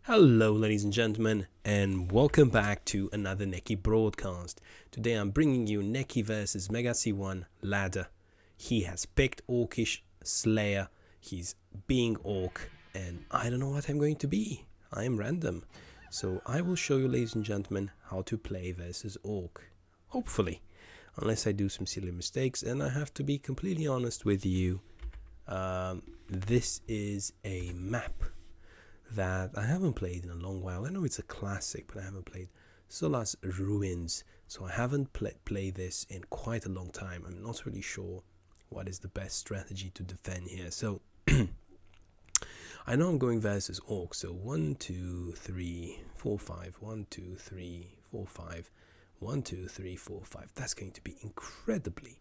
Hello ladies and gentlemen, and welcome back to another Neki broadcast. Today I'm bringing you Neki versus Megac1 ladder. He has picked Orcish Slayer, he's being Orc, and I don't know what I'm going to be. I am random. So I will show you, ladies and gentlemen, how to play versus Orc. Hopefully. Unless I do some silly mistakes, and I have to be completely honest with you. This is a map that I haven't played in a long while. I know it's a classic, but I haven't played Solace Ruins, so I haven't played this in quite a long time. I'm not really sure what is the best strategy to defend here. So I know I'm going versus Orc, so 1 2 3 4 5 1 2 3 4 5 1 2 3 4 5. That's going to be incredibly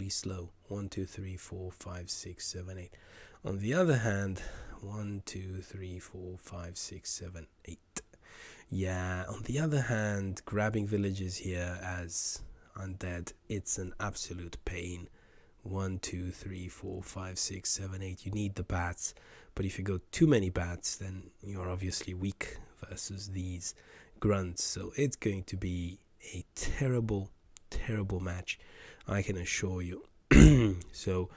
slow. 1 2 3 4 5 6 7 8. On the other hand, 1 2 3 4 5 6 7 8. Yeah, on the other hand, grabbing villages here as undead, it's an absolute pain. 1 2 3 4 5 6 7 8. You need the bats, but if you go too many bats, then you're obviously weak versus these grunts. So it's going to be a terrible match, I can assure you. So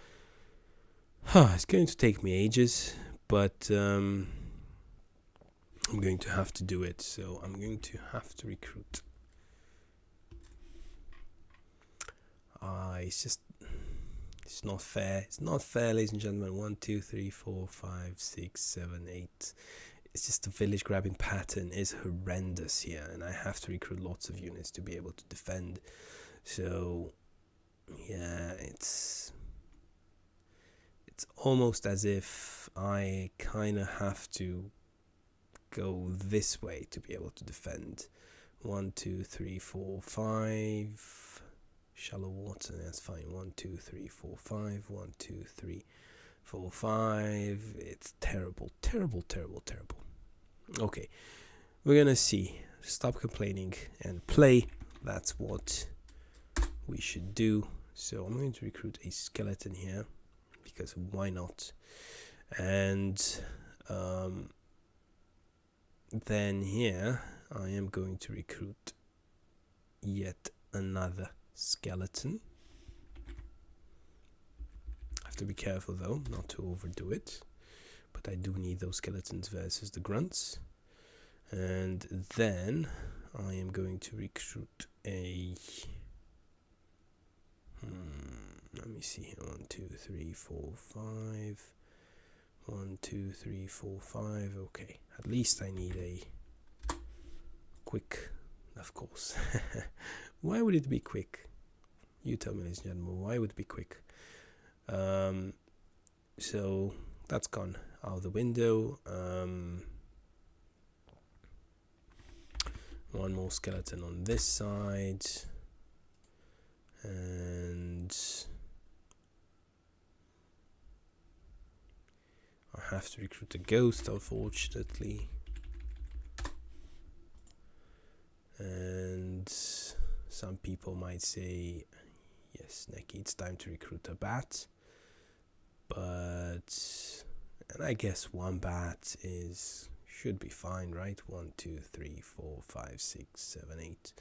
it's going to take me ages, but I'm going to have to do it. So I'm going to have to recruit. It's not fair. It's not fair, ladies and gentlemen. 1 2 3 4 5 6 7 8. It's just the village grabbing pattern is horrendous here, and I have to recruit lots of units to be able to defend. So yeah, it's almost as if I kind of have to go this way to be able to defend. 1 2 3 4 5. Shallow water, that's fine. 1 2 3 4 5 1 2 3 4 5. It's terrible. Okay, we're gonna see. Stop complaining and play. That's what we should do. So I'm going to recruit a skeleton here, because why not? And then here I am going to recruit yet another skeleton. I have to be careful though not to overdo it, but I do need those skeletons versus the grunts. And then I am going to recruit a let me see here. 1 2 3 4 5 1 2 3 4 5. Okay, at least I need a quick, of course. Why would it be quick? You tell me, ladies and gentlemen, why would it be quick? So that's gone out the window. One more skeleton on this side, and I have to recruit a ghost, unfortunately. And some people might say, yes, Neki, it's time to recruit a bat. But, and I guess one bat should be fine, right? 1 2 3 4 5 6 7 8.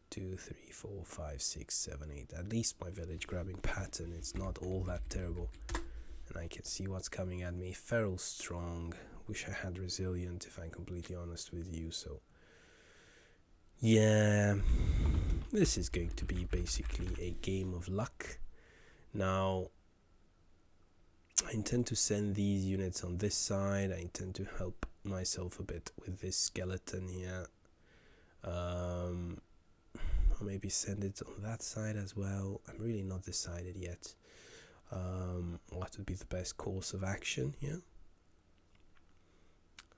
2 3 4 5 6 7 8. At least my village grabbing pattern is not all that terrible, and I can see what's coming at me. Feral strong. Wish I had resilient, if I'm completely honest with you. So yeah, this is going to be basically a game of luck. Now I intend to send these units on this side. I intend to help myself a bit with this skeleton here. Or maybe send it on that side as well. I'm really not decided yet what would be the best course of action here.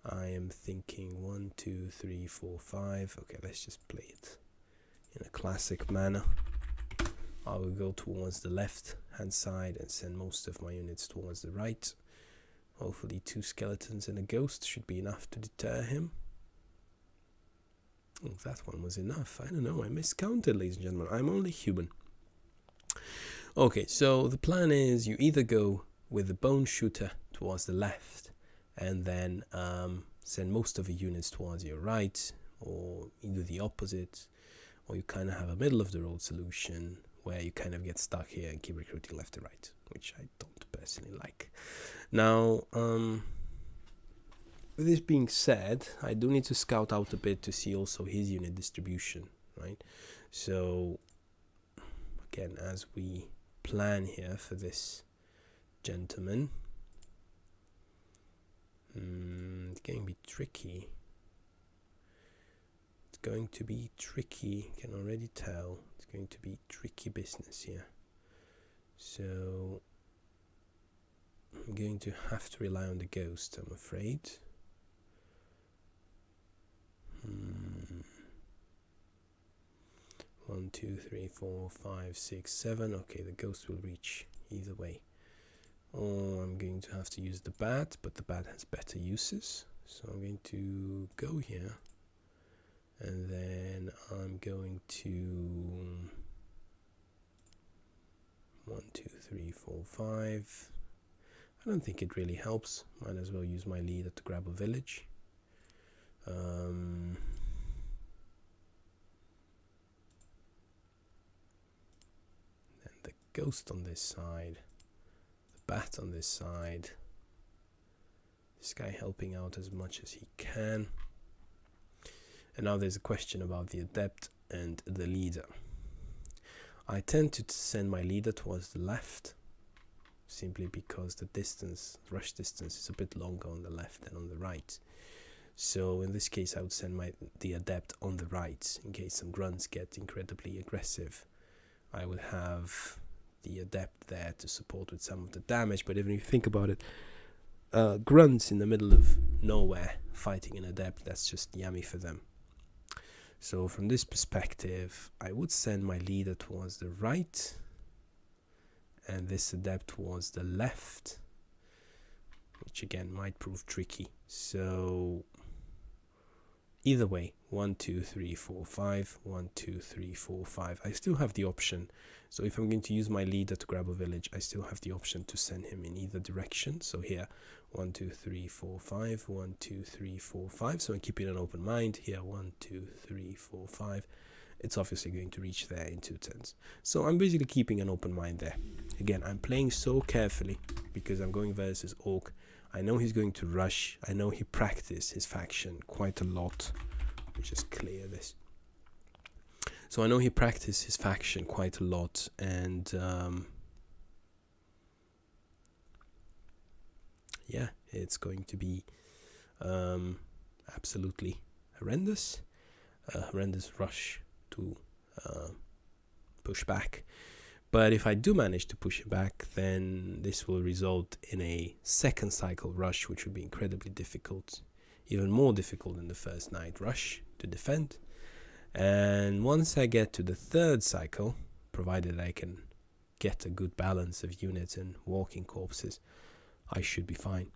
I am thinking 1 2 3 4 5. Okay, let's just play it in a classic manner. I will go towards the left hand side and send most of my units towards the right. Hopefully 2 skeletons and a ghost should be enough to deter him. Oh, that one was enough. I don't know, I miscounted, ladies and gentlemen. I'm only human. Okay, so the plan is you either go with the bone shooter towards the left and then send most of the units towards your right, or you do the opposite, or you kind of have a middle of the road solution where you kind of get stuck here and keep recruiting left and right, which I don't personally like. Now, with this being said, I do need to scout out a bit to see also his unit distribution, right? So again, as we plan here for this gentleman, it's going to be tricky. It's going to be tricky, can already tell. It's going to be tricky business here. So I'm going to have to rely on the ghost, I'm afraid. 1, 2, 3, 4, 5, 6, 7. Okay, the ghost will reach either way. Or I'm going to have to use the bat, but the bat has better uses. So I'm going to go here, and then I'm going to 1, 2, 3, 4, 5. I don't think it really helps. Might as well use my leader to grab a village. And the ghost on this side, the bat on this side, this guy helping out as much as he can. And now there's a question about the adept and the leader. I tend to send my leader towards the left, simply because the distance, rush distance, is a bit longer on the left than on the right. So in this case I would send the adept on the right in case some grunts get incredibly aggressive. I would have the adept there to support with some of the damage, but even if you think about it, grunts in the middle of nowhere fighting an adept, that's just yummy for them. So from this perspective, I would send my leader towards the right and this adept towards the left, which again might prove tricky. So either way, 1, 2, 3, 4, 5, 1, 2, 3, 4, 5. I still have the option. So if I'm going to use my leader to grab a village, I still have the option to send him in either direction. So here, 1, 2, 3, 4, 5, 1, 2, 3, 4, 5. So I'm keeping an open mind. Here, 1, 2, 3, 4, 5. It's obviously going to reach there in 2 turns. So I'm basically keeping an open mind there. Again, I'm playing so carefully because I'm going versus Orc. I know he's going to rush. I know he practiced his faction quite a lot. Let me just clear this. So I know he practiced his faction quite a lot, and yeah, it's going to be absolutely horrendous. Horrendous rush to push back. But if I do manage to push it back, then this will result in a second cycle rush, which would be incredibly difficult, even more difficult than the first night rush to defend. And once I get to the third cycle, provided I can get a good balance of units and walking corpses, I should be fine.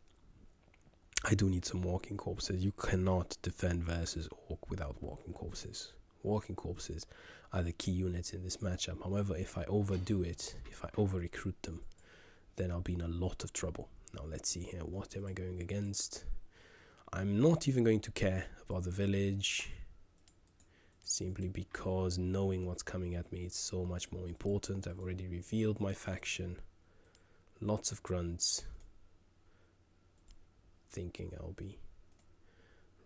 I do need some walking corpses. You cannot defend versus Orc without walking corpses. Walking corpses are the key units in this matchup. However, if I overdo it, if I over-recruit them, then I'll be in a lot of trouble. Now let's see here, what am I going against? I'm not even going to care about the village, simply because knowing what's coming at me is so much more important. I've already revealed my faction. Lots of grunts. Thinking I'll be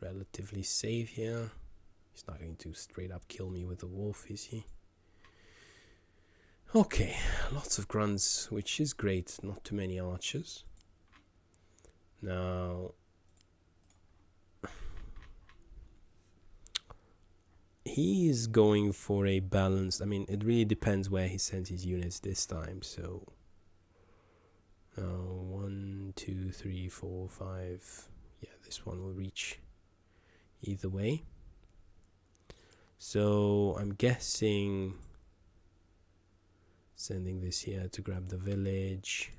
relatively safe here. He's not going to straight up kill me with a wolf, is he? Okay, lots of grunts, which is great. Not too many archers. Now, he's going for a balanced. I mean, it really depends where he sends his units this time. So, 1, 2, 3, 4, 5. Yeah, this one will reach either way. So I'm guessing sending this here to grab the village.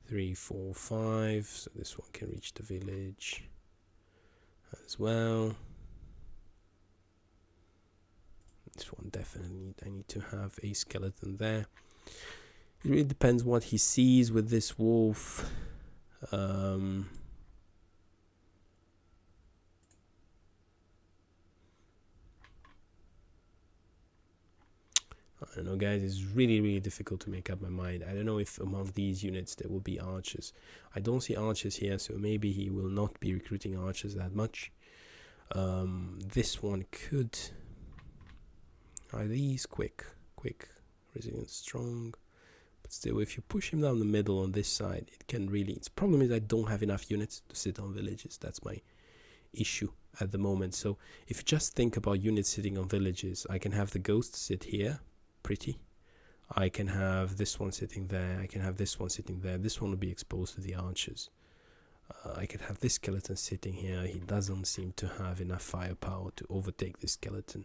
3, 4, 5. So this one can reach the village as well. This one definitely, I need to have a skeleton there. It really depends what he sees with this wolf. I don't know, guys. It's really difficult to make up my mind. I don't know if among these units there will be archers. I don't see archers here, so maybe he will not be recruiting archers that much. This one could. Are these quick, resilient, strong? But still, if you push him down the middle on this side, it can really. Its problem is I don't have enough units to sit on villages. That's my issue at the moment. So if you just think about units sitting on villages, I can have the ghost sit here. Pretty. I can have this one sitting there. I can have this one sitting there. This one will be exposed to the archers. I could have this skeleton sitting here. He doesn't seem to have enough firepower to overtake this skeleton.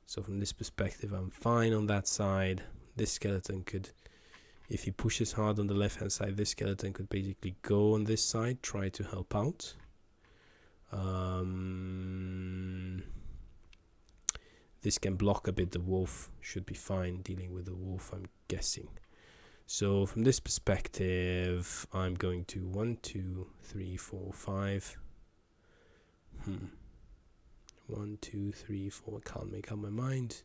So from this perspective, I'm fine on that side. This skeleton could, if he pushes hard on the left hand side, this skeleton could basically go on this side, try to help out. This can block a bit the wolf, should be fine dealing with the wolf, I'm guessing. So from this perspective, I'm going to 1, 2, 3, 4, 5. 1, 2, 3, 4. I can't make up my mind.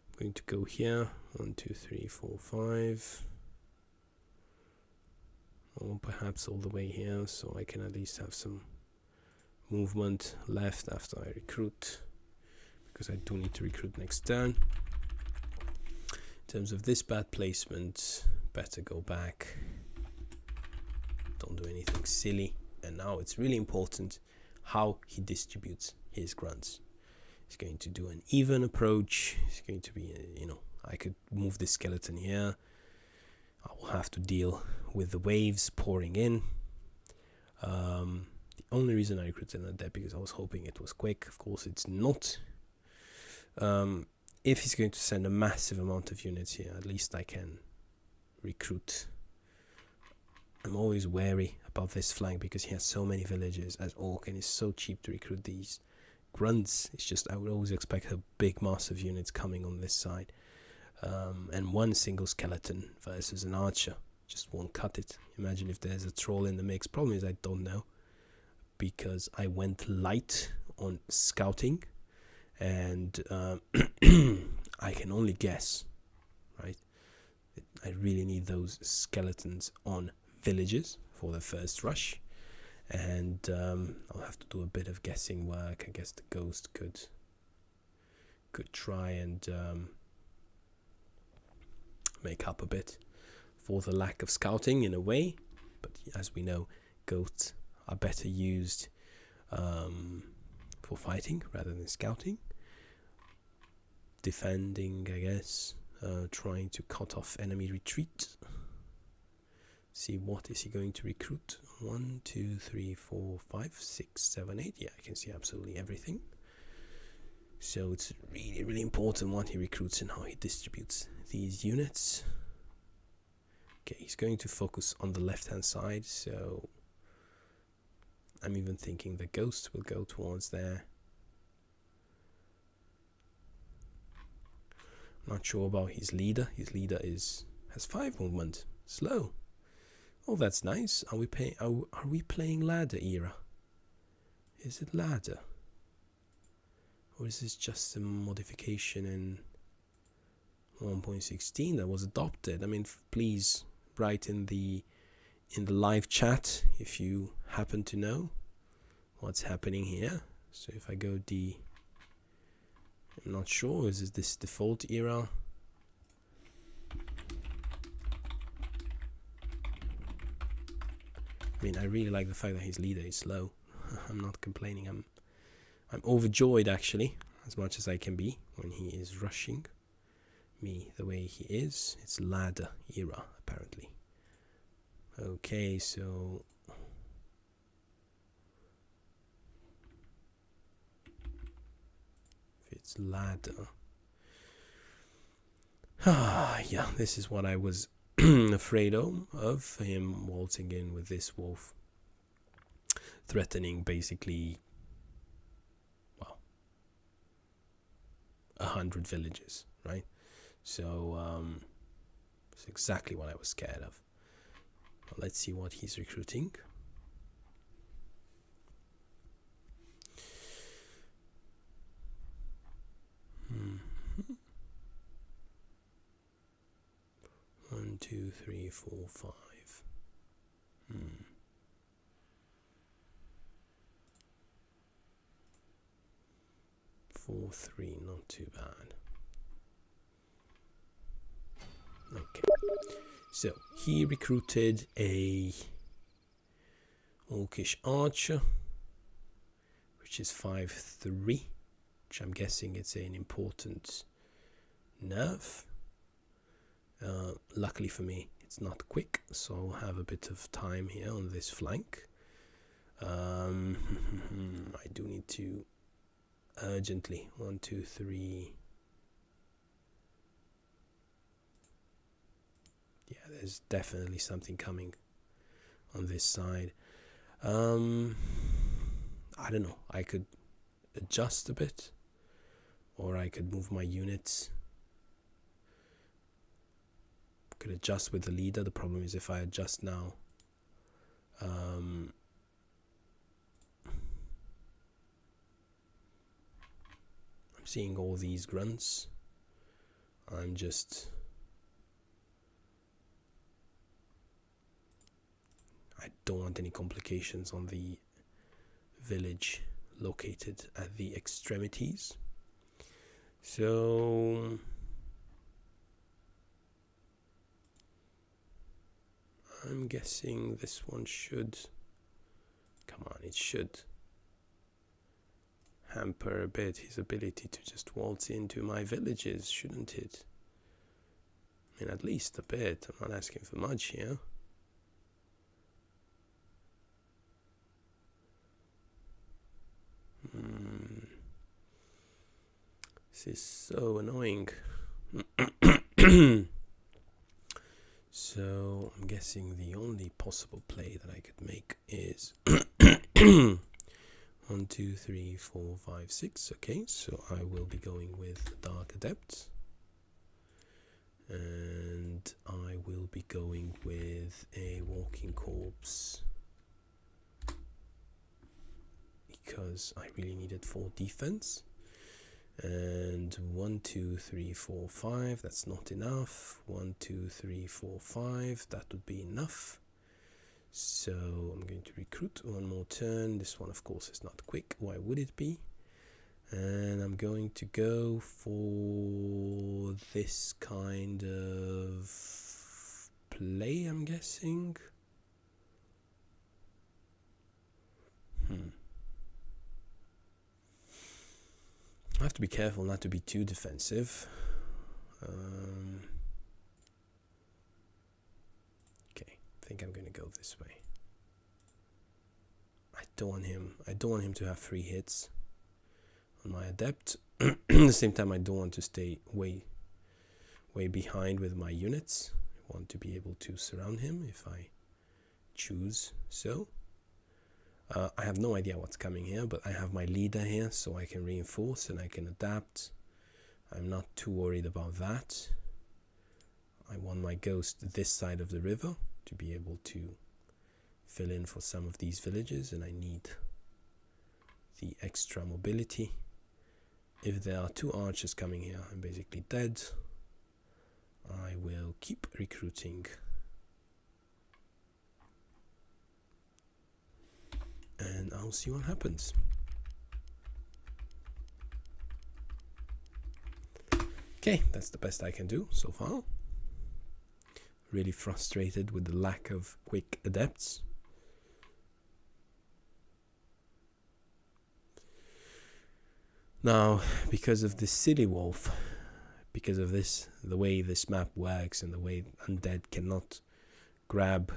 I'm going to go here. 1, 2, 3, 4, 5. Or perhaps all the way here, so I can at least have some movement left after I recruit. Because I do need to recruit next turn. In terms of this bad placement, better go back. Don't do anything silly. And now it's really important how he distributes his grunts. He's going to do an even approach. He's going to be, I could move this skeleton here. I will have to deal with the waves pouring in. The only reason I recruited that deck because I was hoping it was quick. Of course, it's not. If he's going to send a massive amount of units here, at least I can recruit. I'm always wary about this flank because he has so many villages as orc and it's so cheap to recruit these grunts. It's just I would always expect a big mass of units coming on this side. And one single skeleton versus an archer just won't cut it. Imagine if there's a troll in the mix. Problem is I don't know because I went light on scouting. And I can only guess, right? I really need those skeletons on villages for the first rush, and I'll have to do a bit of guessing work. I guess the ghost could try and make up a bit for the lack of scouting in a way, but as we know, ghosts are better used for fighting rather than scouting. Defending, I guess, trying to cut off enemy retreat. See what is he going to recruit. 1, 2, 3, 4, 5, 6, 7, 8. Yeah, I can see absolutely everything. So it's really important what he recruits and how he distributes these units. Okay, he's going to focus on the left hand side, so I'm even thinking the ghost will go towards there. Not sure about his leader. His leader has 5 movement. Slow. Oh, that's nice. Are we playing ladder era? Is it ladder? Or is this just a modification in 1.16 that was adopted? I mean, please write in the live chat if you happen to know what's happening here. So if I go I'm not sure, is this default era? I mean, I really like the fact that his leader is slow. I'm not complaining. I'm overjoyed actually, as much as I can be when he is rushing me the way he is. It's ladder era apparently. Okay, so it's ladder. Yeah, this is what I was afraid of him waltzing in with this wolf, threatening basically, well, 100 villages, right? So it's exactly what I was scared of. Well, let's see what he's recruiting. One, two, three, four, five. 4, 3, not too bad. Okay, so he recruited a Orcish archer, which is 5-3, which I'm guessing it's an important nerf. Luckily for me, it's not quick, so I'll have a bit of time here on this flank. I do need to urgently 1, 2, 3. Yeah, there's definitely something coming on this side. I don't know, I could adjust a bit, or I could move my units. Could adjust with the leader. The problem is if I adjust now, I'm seeing all these grunts. I don't want any complications on the village located at the extremities. So I'm guessing this one should, come on, it should hamper a bit his ability to just waltz into my villages, shouldn't it? I mean, at least a bit. I'm not asking for much here. This is so annoying. So I'm guessing the only possible play that I could make is 1, 2, 3, 4, 5, 6. Okay, so I will be going with Dark Adept, and I will be going with a Walking Corpse because I really needed 4 defense. And 1, 2, 3, 4, 5. That's not enough. 1, 2, 3, 4, 5. That would be enough. So I'm going to recruit one more turn. This one, of course, is not quick. Why would it be? And I'm going to go for this kind of play, I'm guessing. I have to be careful not to be too defensive. Okay, I think I'm going to go this way. I don't want him to have 3 hits on my adept. At the same time, I don't want to stay way behind with my units. I want to be able to surround him if I choose so. I have no idea what's coming here, but I have my leader here, so I can reinforce and I can adapt. I'm not too worried about that. I want my ghost this side of the river to be able to fill in for some of these villages, and I need the extra mobility. If there are 2 archers coming here, I'm basically dead. I will keep recruiting. And I'll see what happens. Okay, that's the best I can do so far. Really frustrated with the lack of quick adepts. Now, because of this silly wolf, because of this, the way this map works and the way undead cannot grab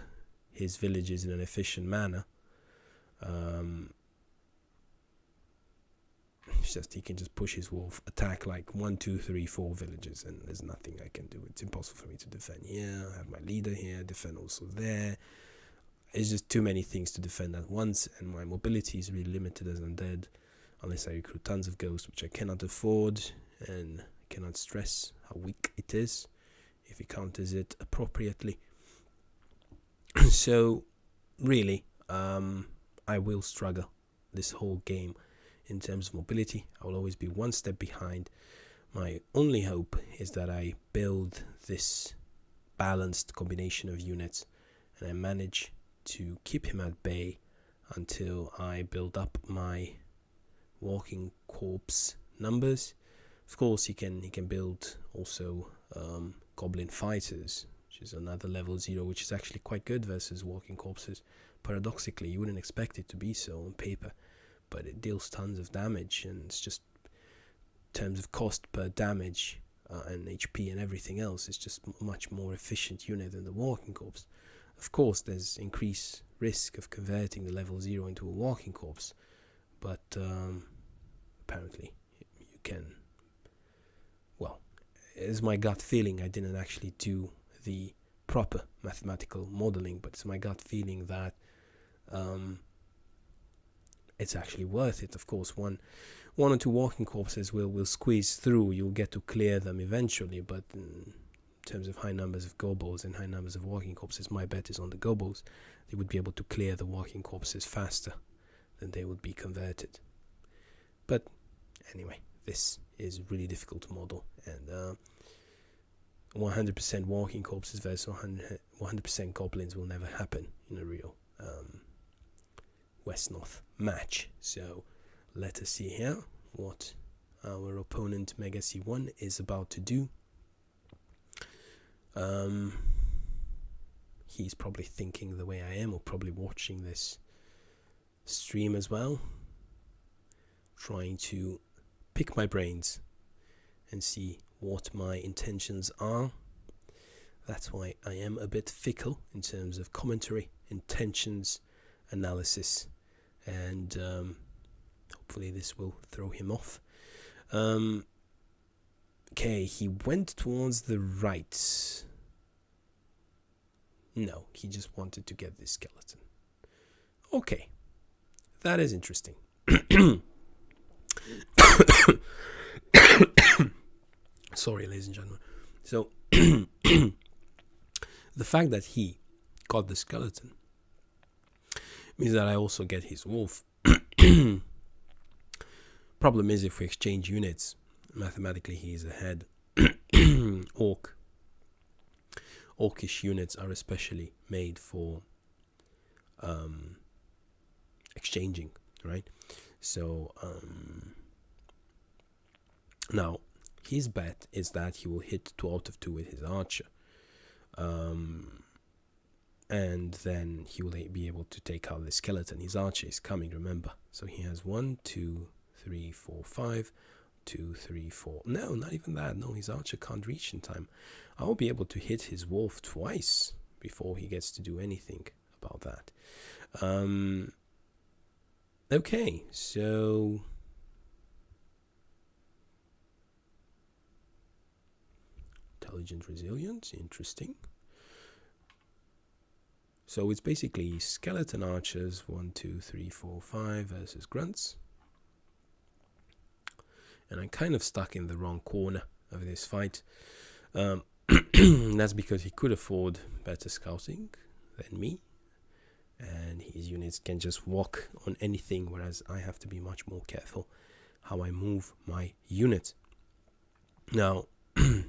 his villages in an efficient manner, it's just he can just push his wolf, attack like 1, 2, 3, 4 villages, and there's nothing I can do. It's impossible for me to defend here. I have my leader here, defend also there. It's just too many things to defend at once, and my mobility is really limited as undead, unless I recruit tons of ghosts, which I cannot afford. and I cannot stress how weak it is if he counters it appropriately. So really, I will struggle this whole game in terms of mobility. I will always be one step behind. My only hope is that I build this balanced combination of units and I manage to keep him at bay until I build up my walking corpse numbers. Of course, he can build also goblin fighters, which is another level 0, which is actually quite good versus walking corpses. Paradoxically, you wouldn't expect it to be so on paper, but it deals tons of damage, and it's just in terms of cost per damage and HP and everything else, it's just much more efficient unit than the walking corpse. Of course, there's increased risk of converting the level 0 into a walking corpse, but apparently you can. Well, it's my gut feeling. I didn't actually do the proper mathematical modeling, but it's my gut feeling that it's actually worth it. Of course, one or two walking corpses will squeeze through. You'll get to clear them eventually, but in terms of high numbers of gobos and high numbers of walking corpses, my bet is on the gobos. They would be able to clear the walking corpses faster than they would be converted. But anyway, this is really difficult to model, and 100% walking corpses versus 100% goblins will never happen in a real Wesnoth match. So let us see here what our opponent Megac1 is about to do. He's probably thinking the way I am, or probably watching this stream as well, trying to pick my brains and see what my intentions are. That's why I am a bit fickle in terms of commentary, intentions, analysis, and hopefully this will throw him off. Okay, he went towards the right. No, he just wanted to get this skeleton. Okay, that is interesting. Sorry, ladies and gentlemen. So, the fact that he got the skeleton means that I also get his wolf. Problem is, if we exchange units, mathematically he is ahead. Orcish units are especially made for exchanging, right? So now his bet is that he will hit 2 out of 2 with his archer, and then he will be able to take out the skeleton. His archer is coming, remember, so he has 1, 2, 3, 4, 5, 2, 3, 4. No, not even that. No, his archer can't reach in time. I will be able to hit his wolf twice before he gets to do anything about that. Okay, so intelligent resilience, interesting. So it's basically skeleton archers 1, 2, 3, 4, 5 versus grunts. And I'm kind of stuck in the wrong corner of this fight. That's because he could afford better scouting than me, and his units can just walk on anything, whereas I have to be much more careful how I move my unit. Now, I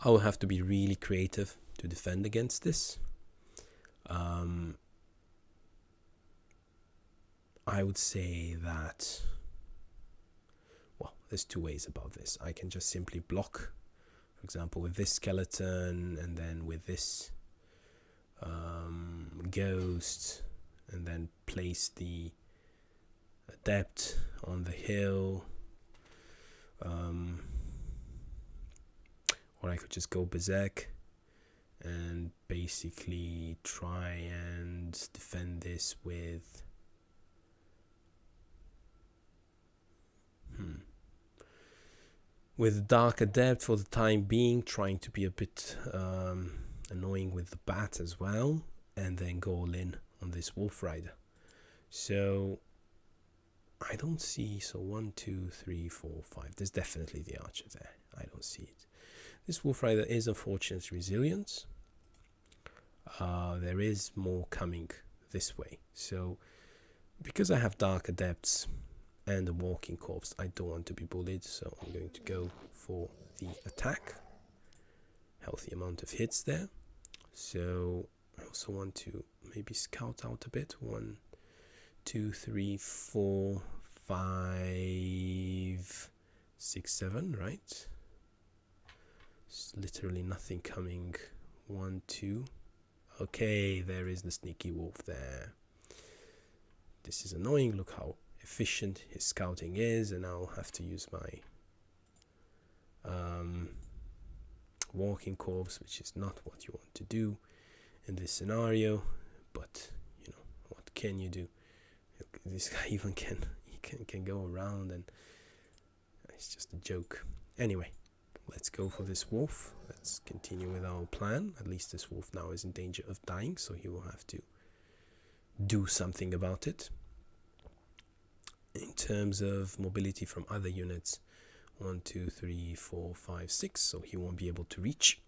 will have to be really creative to defend against this. I would say that, well, there's 2 ways about this. I can just simply block, for example, with this skeleton, and then with this ghost, and then place the adept on the hill. Or I could just go berserk and basically try and defend this with Dark Adept for the time being, trying to be a bit annoying with the bat as well, and then go all in on this Wolf Rider. So I don't see, so 1, 2, 3, 4, 5. There's definitely the archer there. I don't see it. This Wolf Rider is unfortunately resilient. There is more coming this way. So, because I have Dark Adepts and a Walking Corpse, I don't want to be bullied. So I'm going to go for the attack. Healthy amount of hits there. So I also want to maybe scout out a bit. 1, 2, 3, 4, 5, 6, 7, right? There's literally nothing coming. 1, 2. Okay, there is the sneaky wolf there. This is annoying. Look how efficient his scouting is, and I'll have to use my walking corpse, which is not what you want to do in this scenario. But you know, what can you do? This guy even can go around, and it's just a joke. Anyway, let's go for this wolf. Let's continue with our plan. At least this wolf now is in danger of dying, so he will have to do something about it. In terms of mobility from other units, 1, 2, 3, 4, 5, 6, so he won't be able to reach.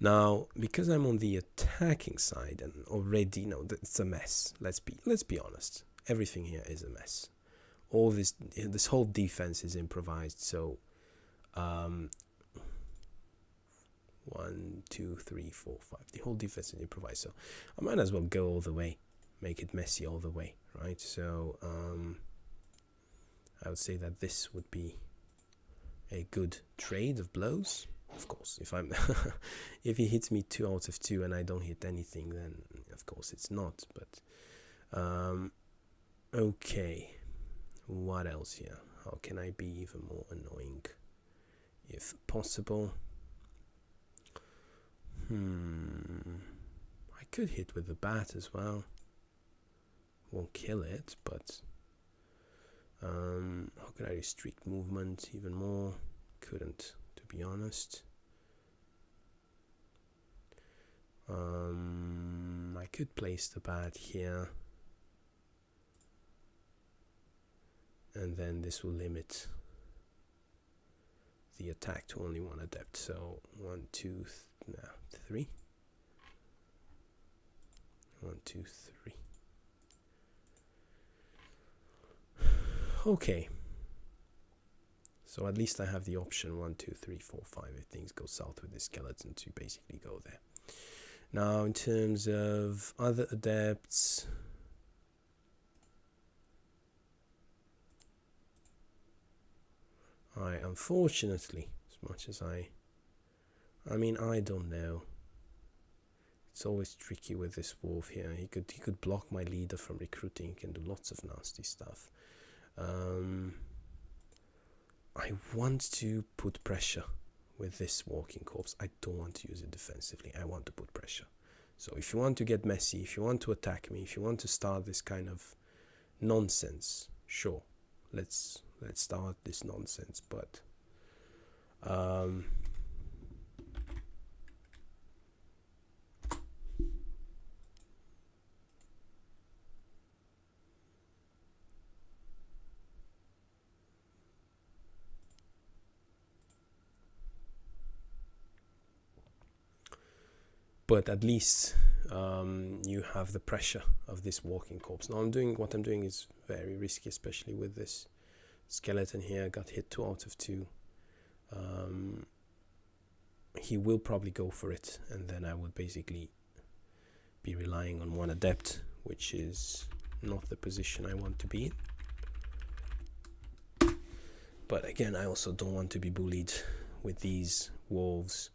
Now, because I'm on the attacking side, and already, it's a mess. Let's be honest. Everything here is a mess. All this whole defense is improvised. So, 1, 2, 3, 4, 5. The whole defense is improvised. So, I might as well go all the way, make it messy all the way, right? So, I would say that this would be a good trade of blows. Of course, if he hits me 2 out of 2 and I don't hit anything, then of course it's not. But okay, what else here? How can I be even more annoying, if possible? I could hit with the bat as well. Won't kill it, but how could I restrict movement even more? Couldn't, to be honest. I could place the bat here, and then this will limit the attack to only 1 adept. So 1, 2, 3. 1, 2, 3. Okay. So at least I have the option 1, 2, 3, 4, 5 if things go south with this skeleton to basically go there. Now in terms of other adepts, I unfortunately, as much as I don't know. It's always tricky with this wolf here. He could block my leader from recruiting. He can do lots of nasty stuff. I want to put pressure with this walking corpse. I don't want to use it defensively. I want to put pressure. So if you want to get messy, if you want to attack me, if you want to start this kind of nonsense, sure, let's start this nonsense. But at least you have the pressure of this walking corpse. Now what I'm doing is very risky, especially with this skeleton here. Got hit 2 out of 2. He will probably go for it, and then I would basically be relying on 1 adept, which is not the position I want to be in. But again, I also don't want to be bullied with these wolves.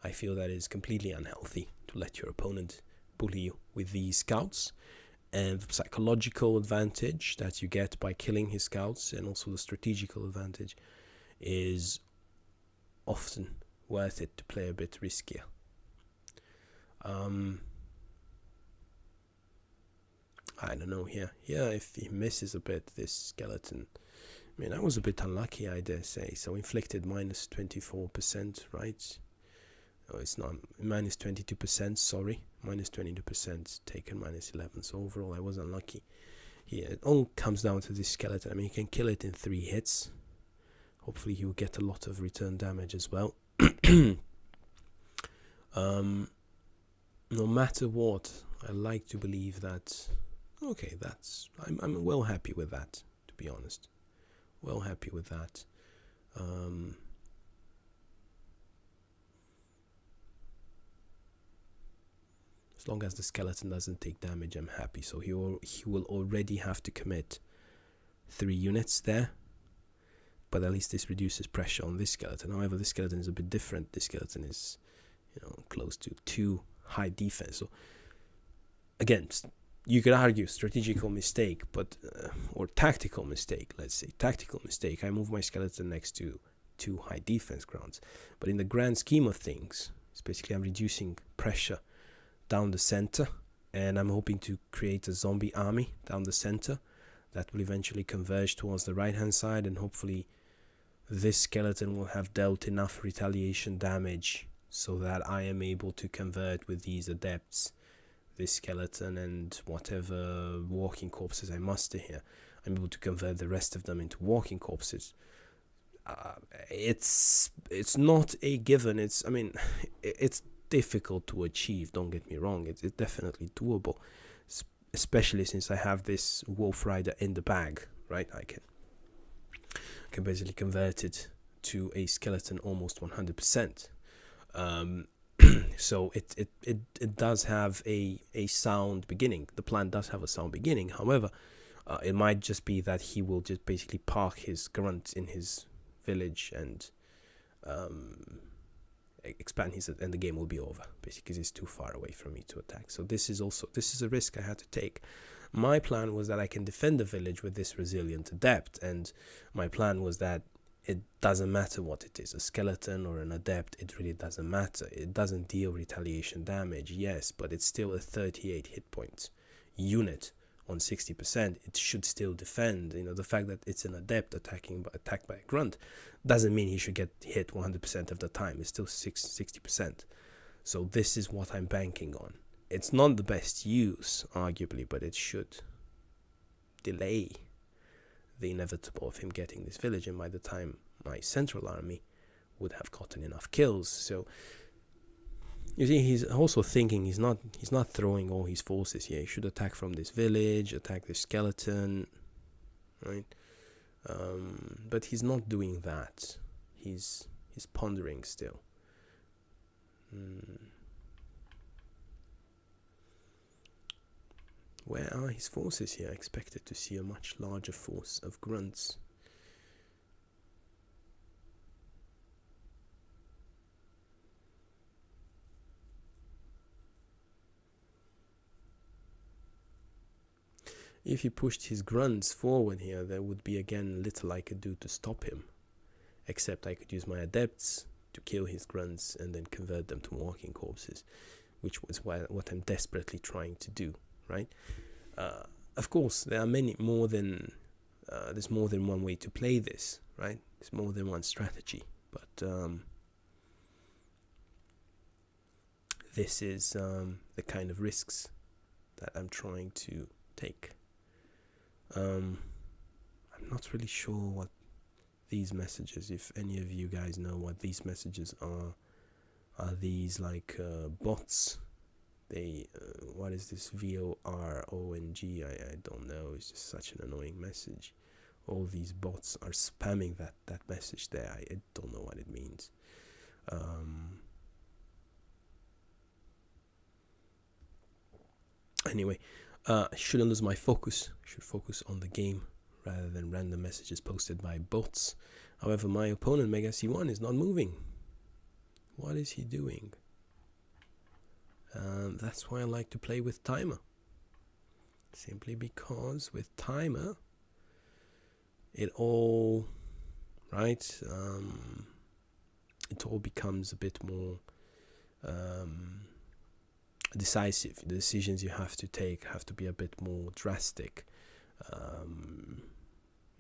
I feel that is completely unhealthy to let your opponent bully you with these scouts, and the psychological advantage that you get by killing his scouts, and also the strategical advantage, is often worth it to play a bit riskier. I don't know here. If he misses a bit, this skeleton, I was a bit unlucky, I dare say. So inflicted minus 24%, right? Oh, it's not minus 22%, sorry, minus 22%, taken minus 11. So overall I was unlucky. here. It all comes down to this skeleton. I mean, you can kill it in 3 hits. Hopefully he will get a lot of return damage as well. No matter what, I like to believe that, okay, I'm well happy with that, to be honest. Well happy with that. As long as the skeleton doesn't take damage, I'm happy. So he will already have to commit 3 units there. But at least this reduces pressure on this skeleton. However, this skeleton is a bit different. This skeleton is, close to 2 high defense. So again, you could argue strategical mistake, but or tactical mistake. Let's say tactical mistake. I move my skeleton next to 2 high defense grounds. But in the grand scheme of things, it's basically I'm reducing pressure down the center, and I'm hoping to create a zombie army down the center that will eventually converge towards the right hand side, and hopefully this skeleton will have dealt enough retaliation damage so that I am able to convert with these adepts this skeleton and whatever walking corpses I muster here. I'm able to convert the rest of them into walking corpses. It's not a given. It's difficult to achieve, don't get me wrong. It's definitely doable, especially since I have this Wolf Rider in the bag, right? I can basically convert it to a skeleton almost 100%. So it does have a sound beginning. The plan does have a sound beginning. However, it might just be that he will just basically park his grunt in his village and expand his, and the game will be over basically because he's too far away from me to attack. So this is a risk I had to take. My plan was that I can defend the village with this resilient adept, and my plan was that it doesn't matter what it is, a skeleton or an adept, it really doesn't matter. It doesn't deal retaliation damage, yes, but it's still a 38 hit points unit on 60%. It should still defend. The fact that it's an adept attacked by a grunt doesn't mean he should get hit 100% of the time. It's still 60%. So this is what I'm banking on. It's not the best use, arguably, but it should delay the inevitable of him getting this village, and by the time my central army would have gotten enough kills. So you see, he's also thinking he's not throwing all his forces here. He should attack from this village, attack this skeleton, right? But he's not doing that. He's pondering still. Where are his forces here? I expected to see a much larger force of grunts. If he pushed his grunts forward here, there would be again little I could do to stop him. Except I could use my adepts to kill his grunts and then convert them to walking corpses, which was what I'm desperately trying to do, right? Of course, there are there's more than one way to play this, right? There's more than one strategy, but this is the kind of risks that I'm trying to take. I'm not really sure what these messages, if any of you guys know what these messages are these like bots? They what is this VORONG? I don't know. It's just such an annoying message. All these bots are spamming that message there. I don't know what it means. Anyway, I shouldn't lose my focus. I should focus on the game rather than random messages posted by bots. However, my opponent Megac1 is not moving. What is he doing? That's why I like to play with timer. Simply because with timer, it all becomes a bit more decisive. The decisions you have to take have to be a bit more drastic.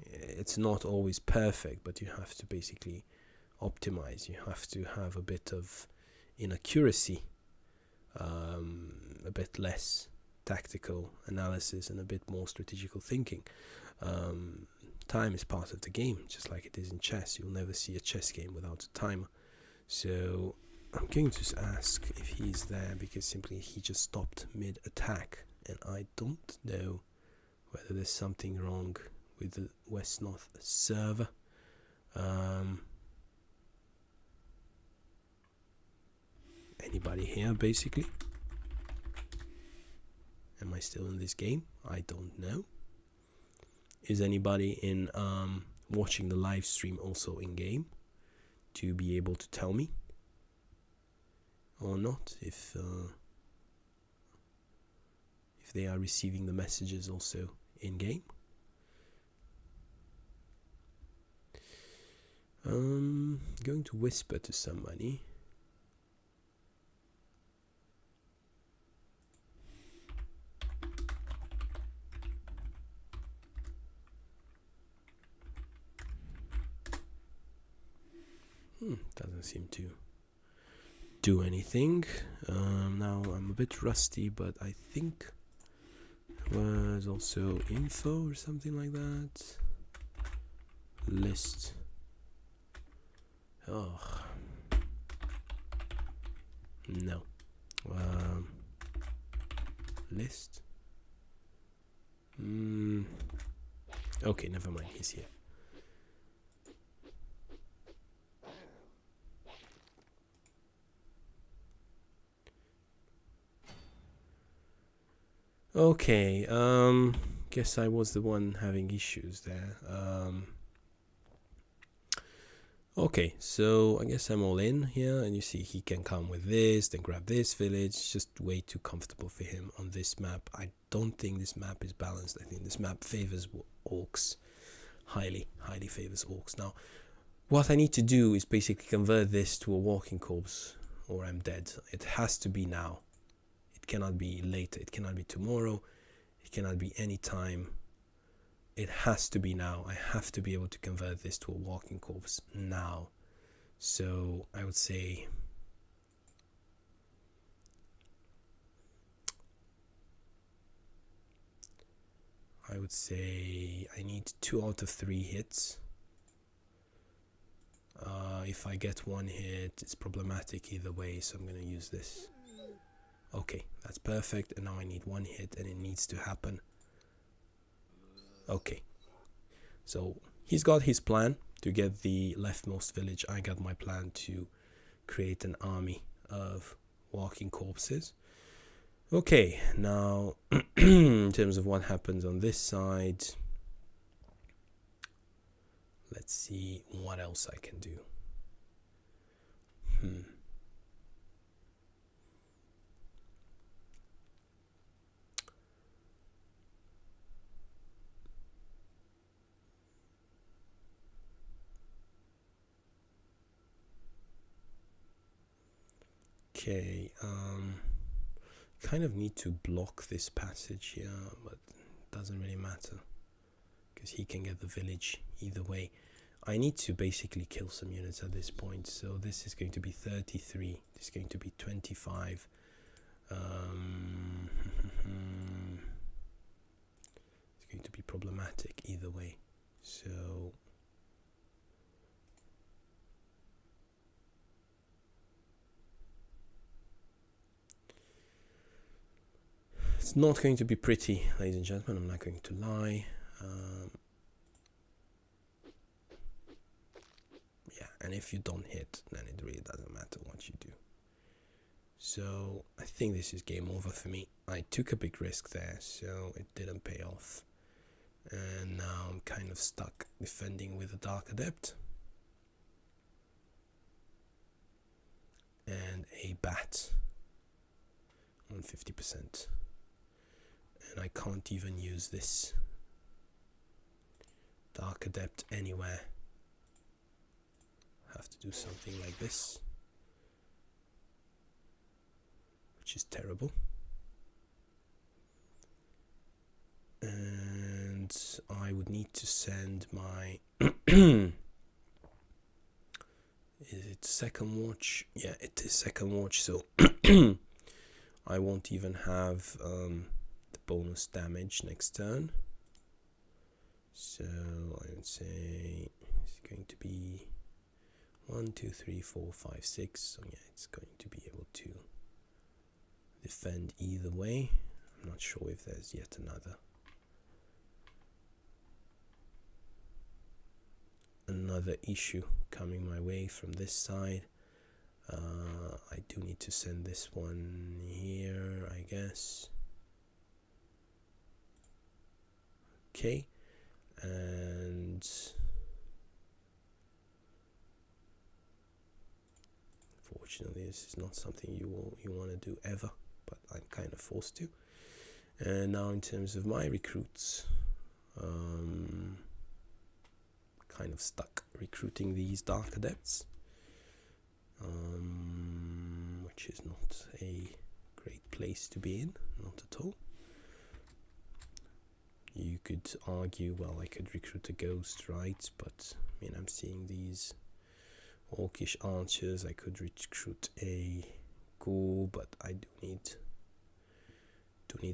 It's not always perfect, but you have to basically optimize. You have to have a bit of inaccuracy, a bit less tactical analysis and a bit more strategical thinking. Time is part of the game, just like it is in chess. You'll never see a chess game without a timer. So I'm going to ask if he's there, because simply he just stopped mid-attack, and I don't know whether there's something wrong with the Wesnoth server. Anybody here, basically? Am I still in this game? I don't know. Is anybody in watching the live stream also in game to be able to tell me or not if they are receiving the messages also in game? Going to whisper to somebody. Doesn't seem to do anything. Now I'm a bit rusty, but I think there was also info or something like that. List. Oh no. List. Okay, never mind. He's here. Okay, guess I was the one having issues there. Okay, so I guess I'm all in here, and you see he can come with this, then grab this village. Just way too comfortable for him on this map. I don't think this map is balanced. I think this map favors orcs, highly favors orcs. Now, what I need to do is basically convert this to a walking corpse, or I'm dead. It has to be now. It cannot be later, it cannot be tomorrow, it cannot be any time. It has to be now. I have to be able to convert this to a walking corpse now. So I would say I need 2 out of 3 hits. If I get 1 hit, it's problematic either way, so I'm going to use this. Okay, that's perfect, and now I need 1 hit, and it needs to happen. Okay, so he's got his plan to get the leftmost village. I got my plan to create an army of walking corpses. Okay, now in terms of what happens on this side, let's see what else I can do. Okay, kind of need to block this passage here, but it doesn't really matter because he can get the village either way. I need to basically kill some units at this point, so this is going to be 33, this is going to be 25. It's going to be problematic either way, so it's not going to be pretty, ladies and gentlemen, I'm not going to lie. Yeah, and if you don't hit, then it really doesn't matter what you do. So I think this is game over for me. I took a big risk there, so it didn't pay off. And now I'm kind of stuck defending with a Dark Adept. And a Bat on 50%. And I can't even use this Dark Adept anywhere. I have to do something like this, which is terrible. And I would need to send my is it second watch? Yeah, it is second watch, so I won't even have bonus damage next turn. So I would say it's going to be 1, 2, 3, 4, 5, 6. So yeah, it's going to be able to defend either way. I'm not sure if there's yet another issue coming my way from this side. I do need to send this one here, I guess. Okay, and fortunately this is not something you want to do ever, but I'm kind of forced to. And now in terms of my recruits, kind of stuck recruiting these Dark Adepts, which is not a great place to be in, not at all. You could argue, well, I could recruit a Ghost, right? But I mean, I'm seeing these Orcish archers. I could recruit a Ghoul, but I do need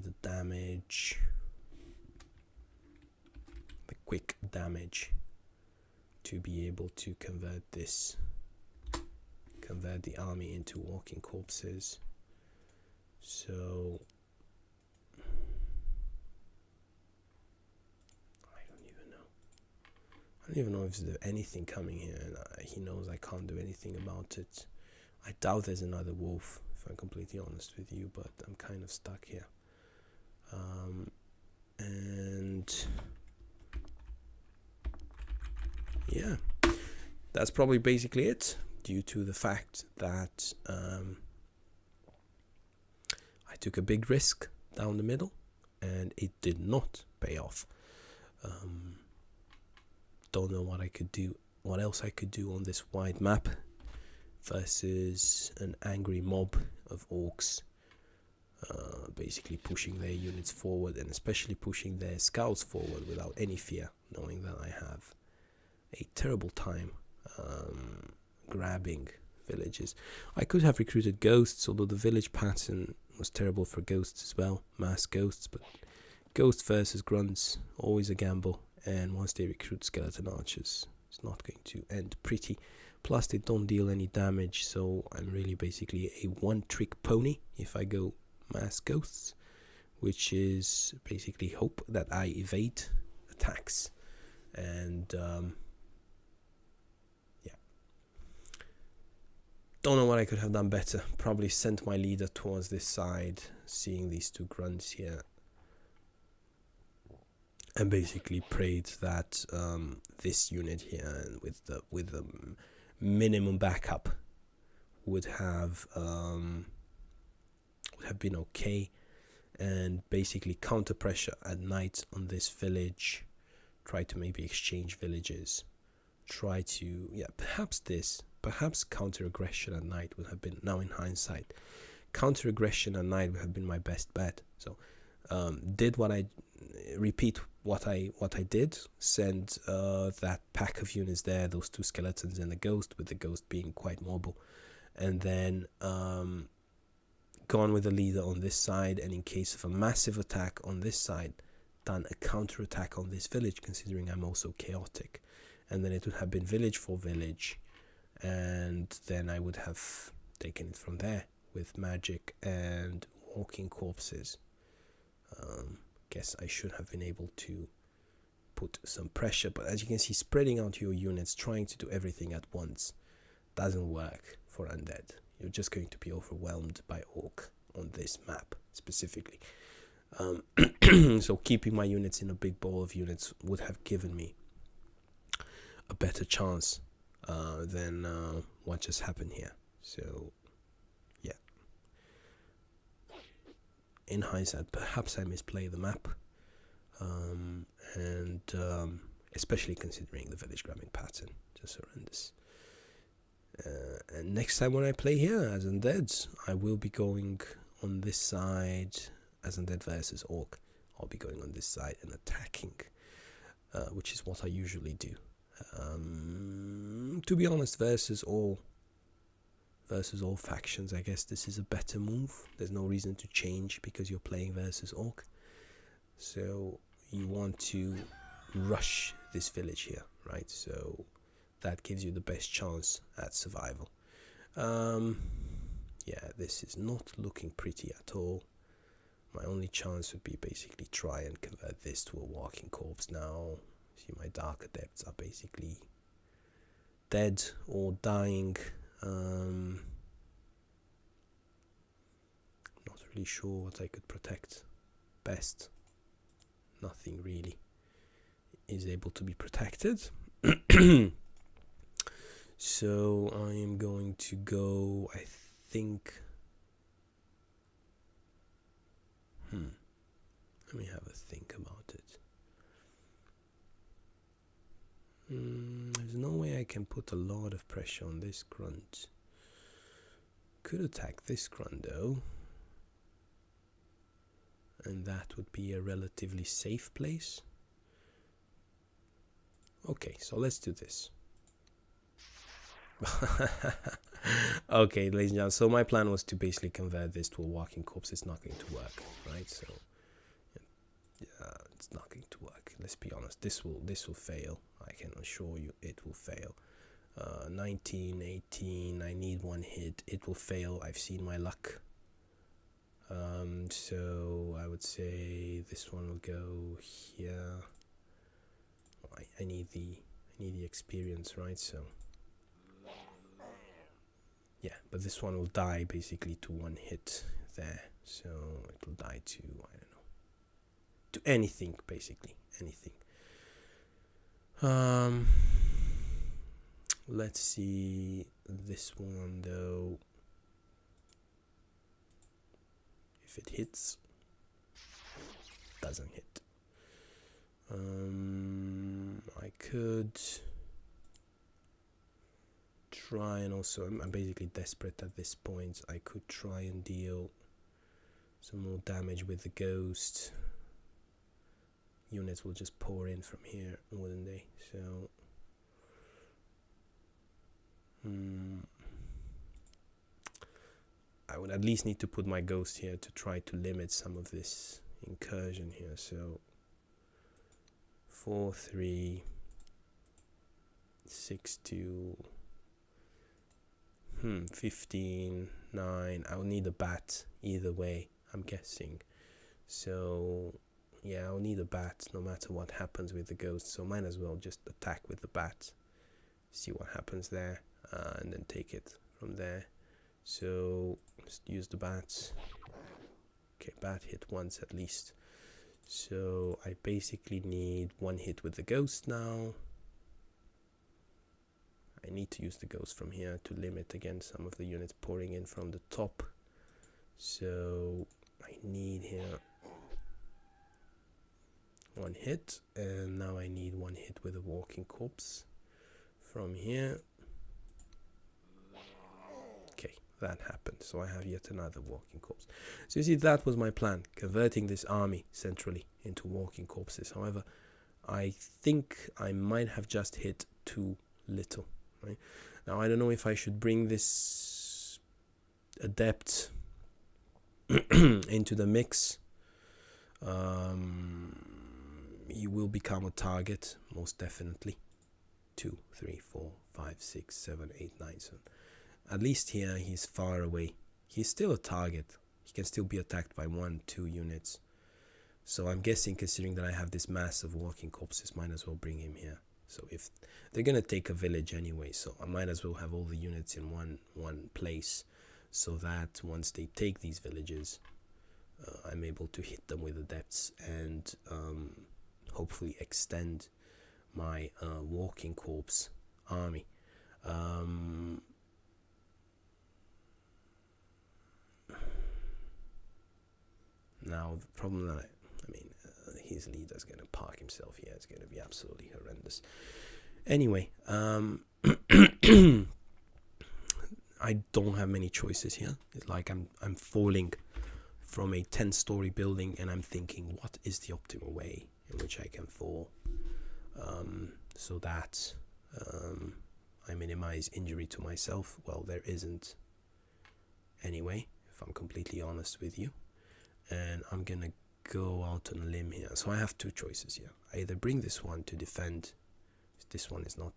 the damage, the quick damage, to be able to convert the army into walking corpses. So I don't even know if there's anything coming here, and he knows I can't do anything about it. I doubt there's another wolf, if I'm completely honest with you, but I'm kind of stuck here. And yeah, that's probably basically it, due to the fact that I took a big risk down the middle and it did not pay off. Don't know what else I could do on this wide map versus an angry mob of orcs, basically pushing their units forward, and especially pushing their scouts forward without any fear, knowing that I have a terrible time grabbing villages. I could have recruited ghosts, although the village pattern was terrible for ghosts as well, mass ghosts, but ghost versus grunts, always a gamble, and once they recruit skeleton archers, it's not going to end pretty. Plus they don't deal any damage, so I'm really basically a one-trick pony if I go mass ghosts, which is basically hope that I evade attacks. And yeah, don't know what I could have done better. Probably sent my leader towards this side, seeing these two grunts here, and basically prayed that this unit here with the minimum backup would have been okay, and basically counter pressure at night on this village. Try to maybe exchange villages. Try to, yeah, perhaps counter aggression at night would have been, now in hindsight, counter aggression at night would have been my best bet. So repeat what I did, send that pack of units there, those two skeletons and the ghost, with the ghost being quite mobile, and then gone with the leader on this side, and in case of a massive attack on this side, done a counter attack on this village, considering I'm also chaotic, and then it would have been village for village, and then I would have taken it from there with magic and walking corpses. Guess I should have been able to put some pressure, but as you can see, spreading out your units, trying to do everything at once, doesn't work for undead. You're just going to be overwhelmed by orc on this map specifically. So keeping my units in a big ball of units would have given me a better chance than what just happened here. So yeah, in hindsight, perhaps I misplayed the map, and especially considering the village grabbing pattern, just horrendous. And next time when I play here as undead, I will be going on this side as undead versus orc. I'll be going on this side and attacking, which is what I usually do. To be honest, versus all factions, I guess this is a better move. There's no reason to change because you're playing versus orc. So you want to rush this village here, right? So that gives you the best chance at survival. Yeah, this is not looking pretty at all. My only chance would be basically try and convert this to a walking corpse now. See, my dark adepts are basically dead or dying. Not really sure what I could protect best. Nothing really is able to be protected. So I am going to go, I think, let me have a think about it. There's no way I can put a lot of pressure on this grunt. Could attack this grunt though, and that would be a relatively safe place. Okay, so let's do this. Okay, ladies and gentlemen, so my plan was to basically convert this to a walking corpse. It's not going to work, right? So yeah, it's not going to work. Let's be honest, this will fail. I can assure you it will fail. 19, 18, I need one hit. It will fail. I've seen my luck. So I would say this one will go here. I need the experience, right? So yeah, but this one will die basically to one hit there. So it will die to, I don't know, to anything, basically anything. Let's see this one though. If it hits, doesn't hit. I could try and also, I'm basically desperate at this point. I could try and deal some more damage with the ghost. Units will just pour in from here, wouldn't they? So I would at least need to put my ghost here to try to limit some of this incursion here. So 4, 3, 6, 2, 15, 9. I'll need a bat either way, I'm guessing. So yeah, I'll need a bat no matter what happens with the ghost. So might as well just attack with the bat, see what happens there, and then take it from there. So just use the bats. Okay, bat hit once at least. So I basically need one hit with the ghost now. I need to use the ghost from here to limit again some of the units pouring in from the top. So I need here one hit, and now I need one hit with a walking corpse from here. Okay, that happened. So I have yet another walking corpse. So you see, that was my plan, converting this army centrally into walking corpses. However, I think I might have just hit too little. Right? Now I don't know if I should bring this adept into the mix. He will become a target, most definitely. 2, 3, 4, 5, 6, 7, 8, 9. So at least here he's far away. He's still a target. He can still be attacked by 1, 2 units. So I'm guessing, considering that I have this mass of walking corpses, might as well bring him here. So if they're gonna take a village anyway, so I might as well have all the units in one place, so that once they take these villages, I'm able to hit them with adepts and hopefully extend my walking corpse army. Now the problem that his leader's going to park himself here. It's going to be absolutely horrendous. Anyway, I don't have many choices here. It's like I'm falling from a 10-story building, and I'm thinking, what is the optimal way in which I can fall, so that I minimize injury to myself? Well, there isn't anyway, if I'm completely honest with you. And I'm gonna go out on a limb here. So I have two choices here. I either bring this one to defend. This one is not,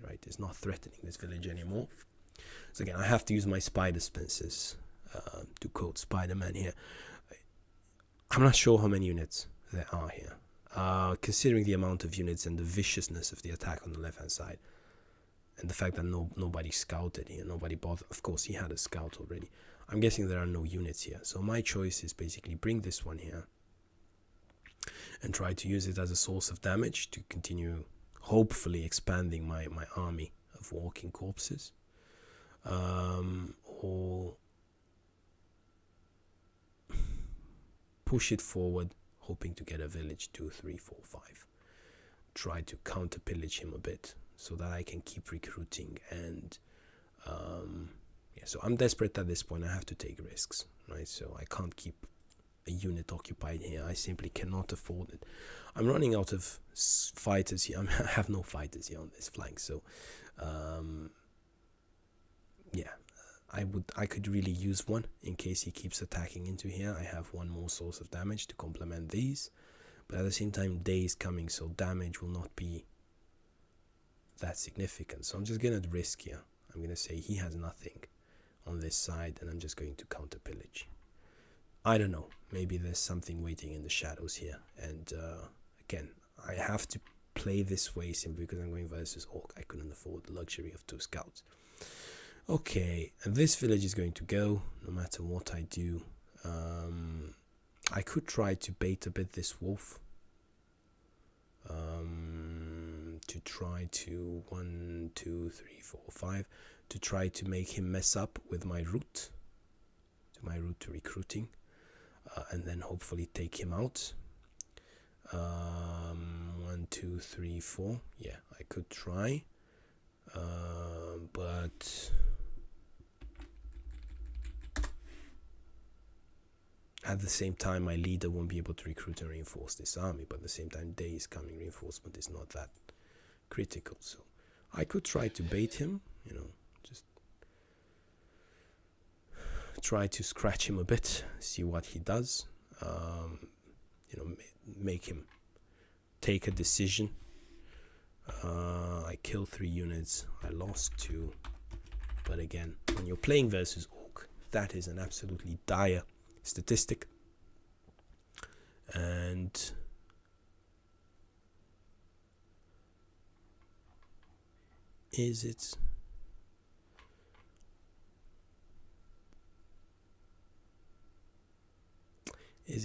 right, it's not threatening this village anymore. So again, I have to use my spider senses to quote Spider-Man here. I'm not sure how many units there are here. Considering the amount of units and the viciousness of the attack on the left-hand side, and the fact that nobody scouted here, nobody bothered. Of course, he had a scout already. I'm guessing there are no units here. So my choice is basically bring this one here and try to use it as a source of damage to continue, hopefully, expanding my army of walking corpses. Or push it forward, hoping to get a village 2, 3, 4, 5. Try to counter pillage him a bit so that I can keep recruiting. And yeah, so I'm desperate at this point. I have to take risks, right? So I can't keep a unit occupied here. I simply cannot afford it. I'm running out of fighters here. I have no fighters here on this flank. So yeah, I could really use one in case he keeps attacking into here. I have one more source of damage to complement these, but at the same time, day is coming, so damage will not be that significant. So I'm just gonna risk here. I'm gonna say he has nothing on this side, and I'm just going to counter pillage. I don't know. Maybe there's something waiting in the shadows here. And again, I have to play this way simply because I'm going versus Orc. I couldn't afford the luxury of 2 scouts. Okay, and this village is going to go no matter what I do. I could try to bait a bit this wolf. To try to 1, 2, 3, 4, 5. To try to make him mess up with my route. To recruiting. And then hopefully take him out. 1, 2, 3, 4. Yeah, I could try. But at the same time, my leader won't be able to recruit and reinforce this army. But at the same time, day is coming. Reinforcement is not that critical. So I could try to bait him, just try to scratch him a bit, see what he does. Make him take a decision. I killed 3 units. I lost 2. But again, when you're playing versus Orc, that is an absolutely dire statistic. And is it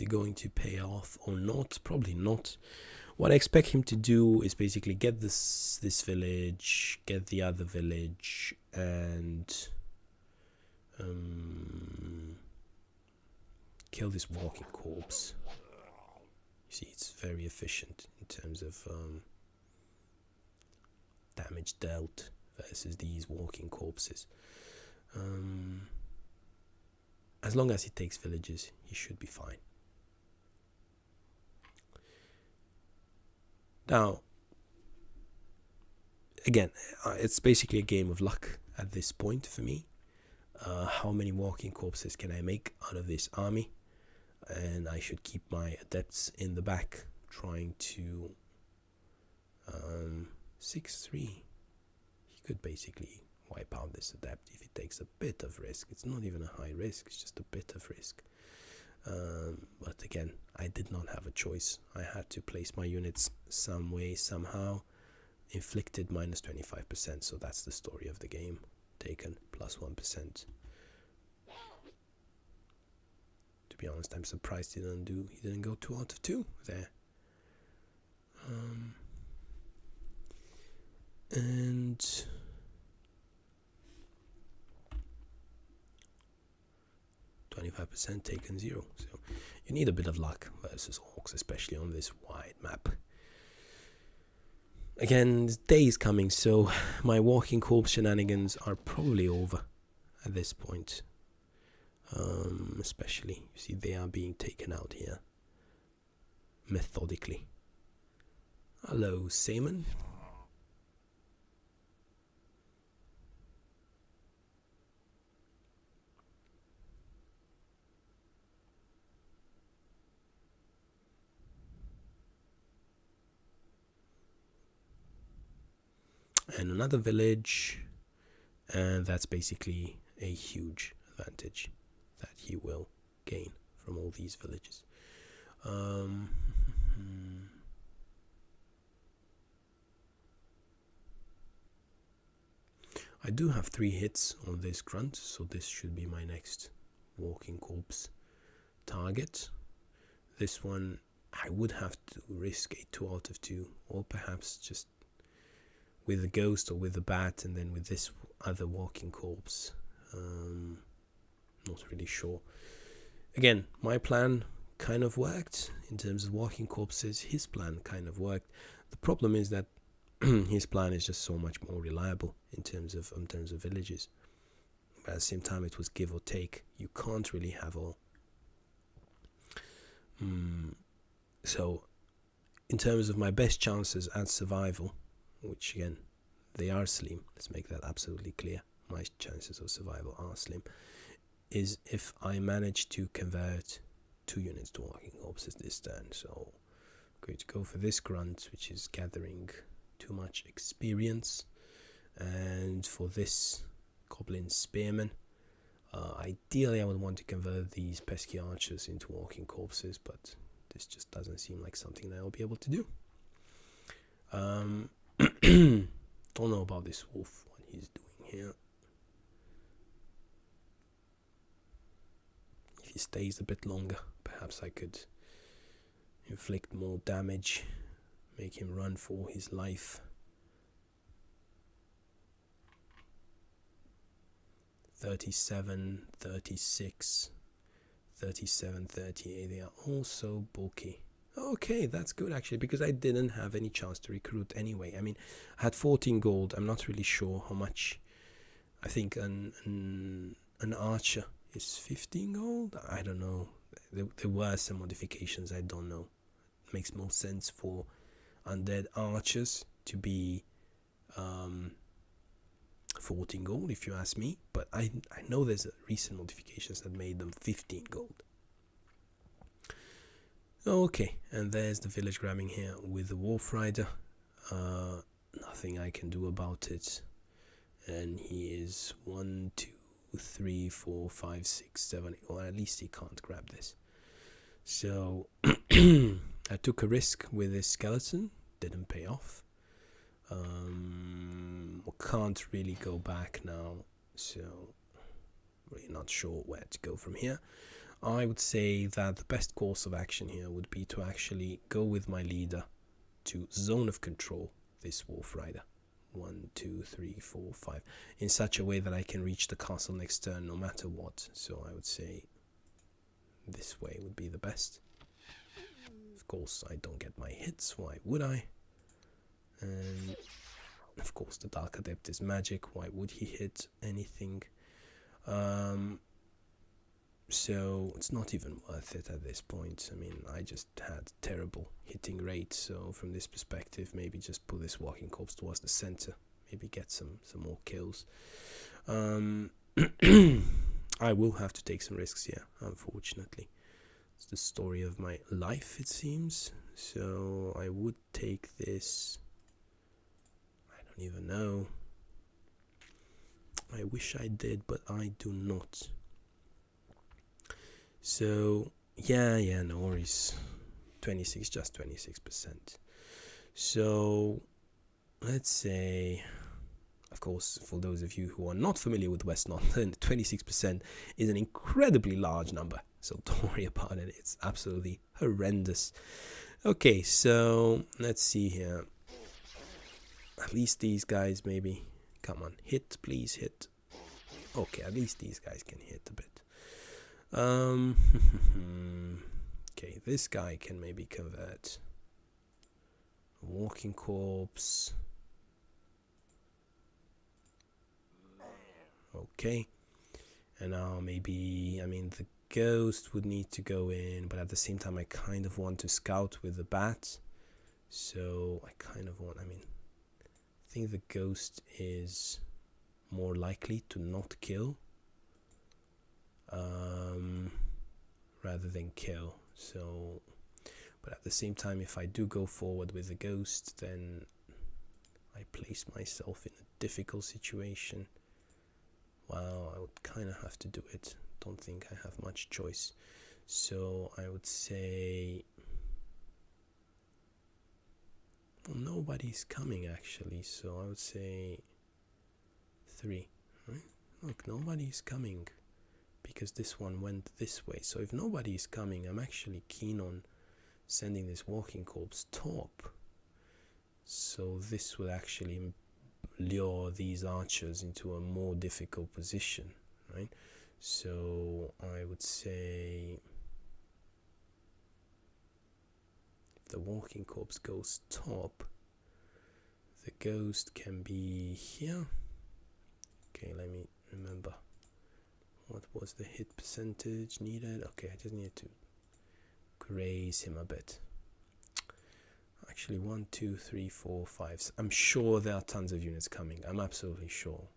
going to pay off or not? Probably not. What I expect him to do is basically get this village, get the other village, and kill this walking corpse. You see, it's very efficient in terms of damage dealt versus these walking corpses. As long as he takes villages, he should be fine. Now, again, it's basically a game of luck at this point for me. How many walking corpses can I make out of this army? And I should keep my adepts in the back, trying to 6-3. He could basically wipe out this adept if he takes a bit of risk. It's not even a high risk, it's just a bit of risk. But again, I did not have a choice. I had to place my units some way, somehow. Inflicted minus 25%, so that's the story of the game. Taken plus 1%. To be honest, I'm surprised he didn't go 2 out of 2 there. And 25% taken 0. So you need a bit of luck versus Orcs, especially on this wide map. Again, the day is coming, so my walking corpse shenanigans are probably over at this point. Especially, you see, they are being taken out here methodically. Hello, Seaman. and another village, and that's basically a huge advantage that he will gain from all these villages. I do have 3 hits on this grunt, so this should be my next walking corpse target. This one I would have to risk a 2 out of 2, or perhaps just with the ghost or with the bat, and then with this other walking corpse. Not really sure. Again, my plan kind of worked in terms of walking corpses. His plan kind of worked. The problem is that his plan is just so much more reliable in terms of villages. But at the same time, it was give or take. You can't really have all. So, in terms of my best chances at survival, which again, they are slim. Let's make that absolutely clear. My chances of survival are slim. Is if I manage to convert 2 units to walking corpses this turn. So, I'm going to go for this grunt, which is gathering too much experience, and for this goblin spearman, ideally I would want to convert these pesky archers into walking corpses, but this just doesn't seem like something that I'll be able to do. Don't know about this wolf, what he's doing here. If he stays a bit longer, perhaps I could inflict more damage, make him run for his life. 37, 36, 37, 38, they are all so bulky. Okay, that's good actually, because I didn't have any chance to recruit anyway. I mean, I had 14 gold. I'm not really sure how much. I think an archer is 15 gold. I don't know. There were some modifications. I don't know. It makes more sense for undead archers to be 14 gold, if you ask me. But I know there's recent modifications that made them 15 gold. Okay, and there's the village grabbing here with the wolf rider. Nothing I can do about it. And he is 1, 2, 3, 4, 5, 6, 7, or at least he can't grab this. So I took a risk with this skeleton, didn't pay off. Can't really go back now, so really not sure where to go from here. I would say that the best course of action here would be to actually go with my leader to zone of control this wolf rider. 1, 2, 3, 4, 5, in such a way that I can reach the castle next turn no matter what. So I would say this way would be the best. Of course I don't get my hits, why would I? And of course the Dark Adept is magic, why would he hit anything? So it's not even worth it at this point. I mean, I just had terrible hitting rate, so from this perspective, maybe just put this walking corpse towards the center, maybe get some more kills. I will have to take some risks here, unfortunately. It's the story of my life, it seems. So I would take this. I don't even know. I wish I did, but I do not. So yeah, no worries. 26, just 26%. So let's say, of course, for those of you who are not familiar with Wesnoth, then 26% is an incredibly large number. So don't worry about it. It's absolutely horrendous. Okay, so let's see here. At least these guys maybe. Come on, hit, please hit. Okay, at least these guys can hit a bit. Okay, this guy can maybe convert. Walking corpse. Okay, and now maybe, I mean, the ghost would need to go in, but at the same time I kind of want to scout with the bat. So I kind of want, I mean, I think the ghost is more likely to not kill rather than kill. So, but at the same time, if I do go forward with the ghost, then I place myself in a difficult situation. Wow, I would kind of have to do it. Don't think I have much choice. So I would say, well, nobody's coming actually, so I would say 3, right? Look, nobody's coming because this one went this way. So if nobody's coming, I'm actually keen on sending this walking corpse top. So this will actually lure these archers into a more difficult position, right? So I would say if the walking corpse goes top, the ghost can be here. Okay, let me remember. What was the hit percentage needed? Okay, I just need to graze him a bit. Actually, 1, 2, 3, 4, 5. I'm sure there are tons of units coming. I'm absolutely sure.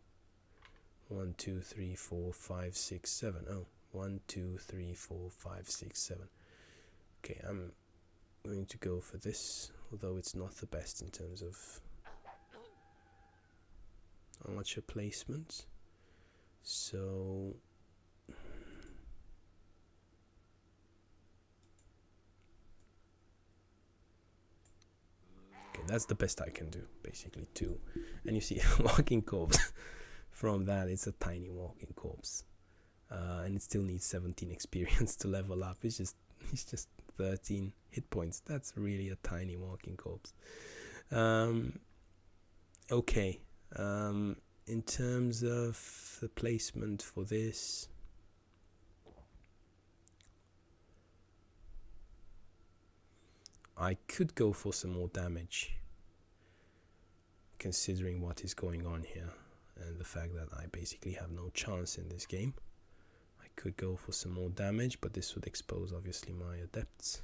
1, 2, 3, 4, 5, 6, 7. Oh, 1, 2, 3, 4, 5, 6, 7. Okay, I'm going to go for this, although it's not the best in terms of archer placement. So okay, that's the best I can do, basically 2. And you see, walking corpse. From that, it's a tiny walking corpse, and it still needs 17 experience to level up. It's just 13 hit points. That's really a tiny walking corpse. Okay. In terms of the placement for this, I could go for some more damage, considering what is going on here and the fact that I basically have no chance in this game. I could go for some more damage, but this would expose obviously my adepts.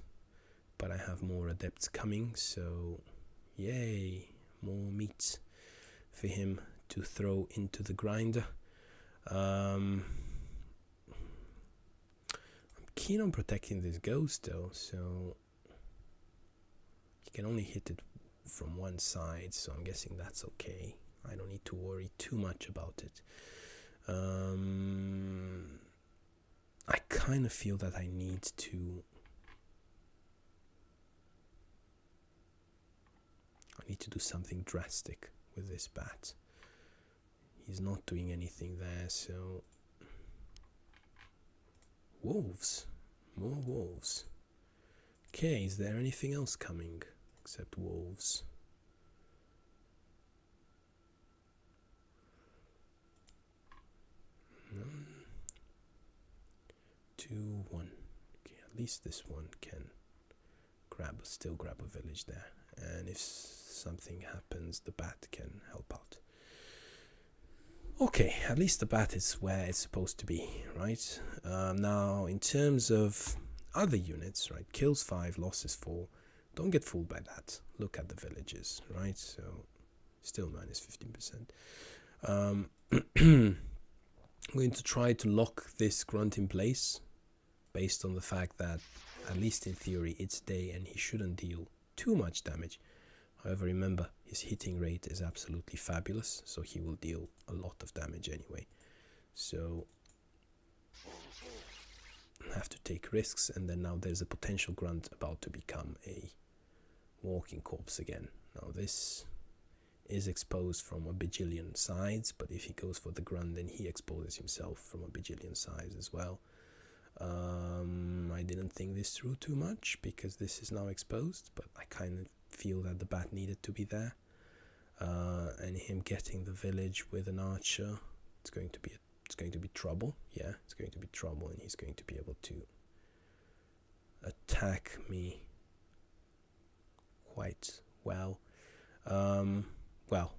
But I have more adepts coming, so yay, more meat for him to throw into the grinder. I'm keen on protecting this ghost though, so he can only hit it from one side, so I'm guessing that's okay. I don't need to worry too much about it. I kind of feel that I need to do something drastic with this bat. He's not doing anything there, so wolves, more wolves. Okay, is there anything else coming except wolves? 2, 1. Okay, at least this one can still grab a village there, and if something happens, the bat can help out. Okay, at least the bat is where it's supposed to be, right? Now, in terms of other units, right? Kills 5, losses 4. Don't get fooled by that. Look at the villages, right? So, still minus 15%. I'm going to try to lock this grunt in place, based on the fact that, at least in theory, it's day and he shouldn't deal too much damage. However, remember, his hitting rate is absolutely fabulous, so he will deal a lot of damage anyway. So, I have to take risks, and then now there's a potential grunt about to become a walking corpse again. Now this is exposed from a bajillion sides, but if he goes for the grunt, then he exposes himself from a bajillion sides as well. I didn't think this through too much because this is now exposed, but I kind of feel that the bat needed to be there, and him getting the village with an archer, it's going to be trouble. Yeah, it's going to be trouble, and he's going to be able to attack me quite well. Well,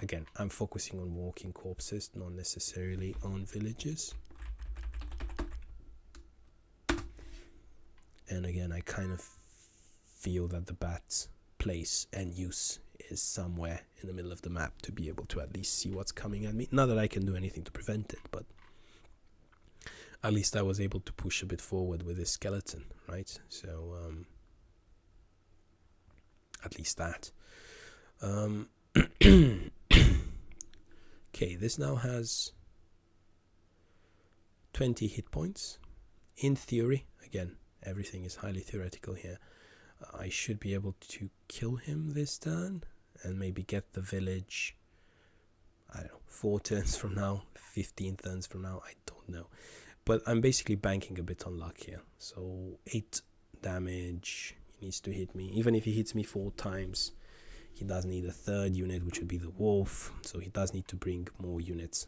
again, I'm focusing on walking corpses, not necessarily on villages. And again, I kind of feel that the bat's place and use is somewhere in the middle of the map to be able to at least see what's coming at me. Not that I can do anything to prevent it, but at least I was able to push a bit forward with this skeleton, right? So, at least that. Um, okay, this now has 20 hit points. In theory, again, everything is highly theoretical here. I should be able to kill him this turn and maybe get the village, I don't know, 4 turns from now, 15 turns from now, I don't know. But I'm basically banking a bit on luck here. So 8 damage, he needs to hit me. Even if he hits me 4 times, he does need a third unit, which would be the wolf. So he does need to bring more units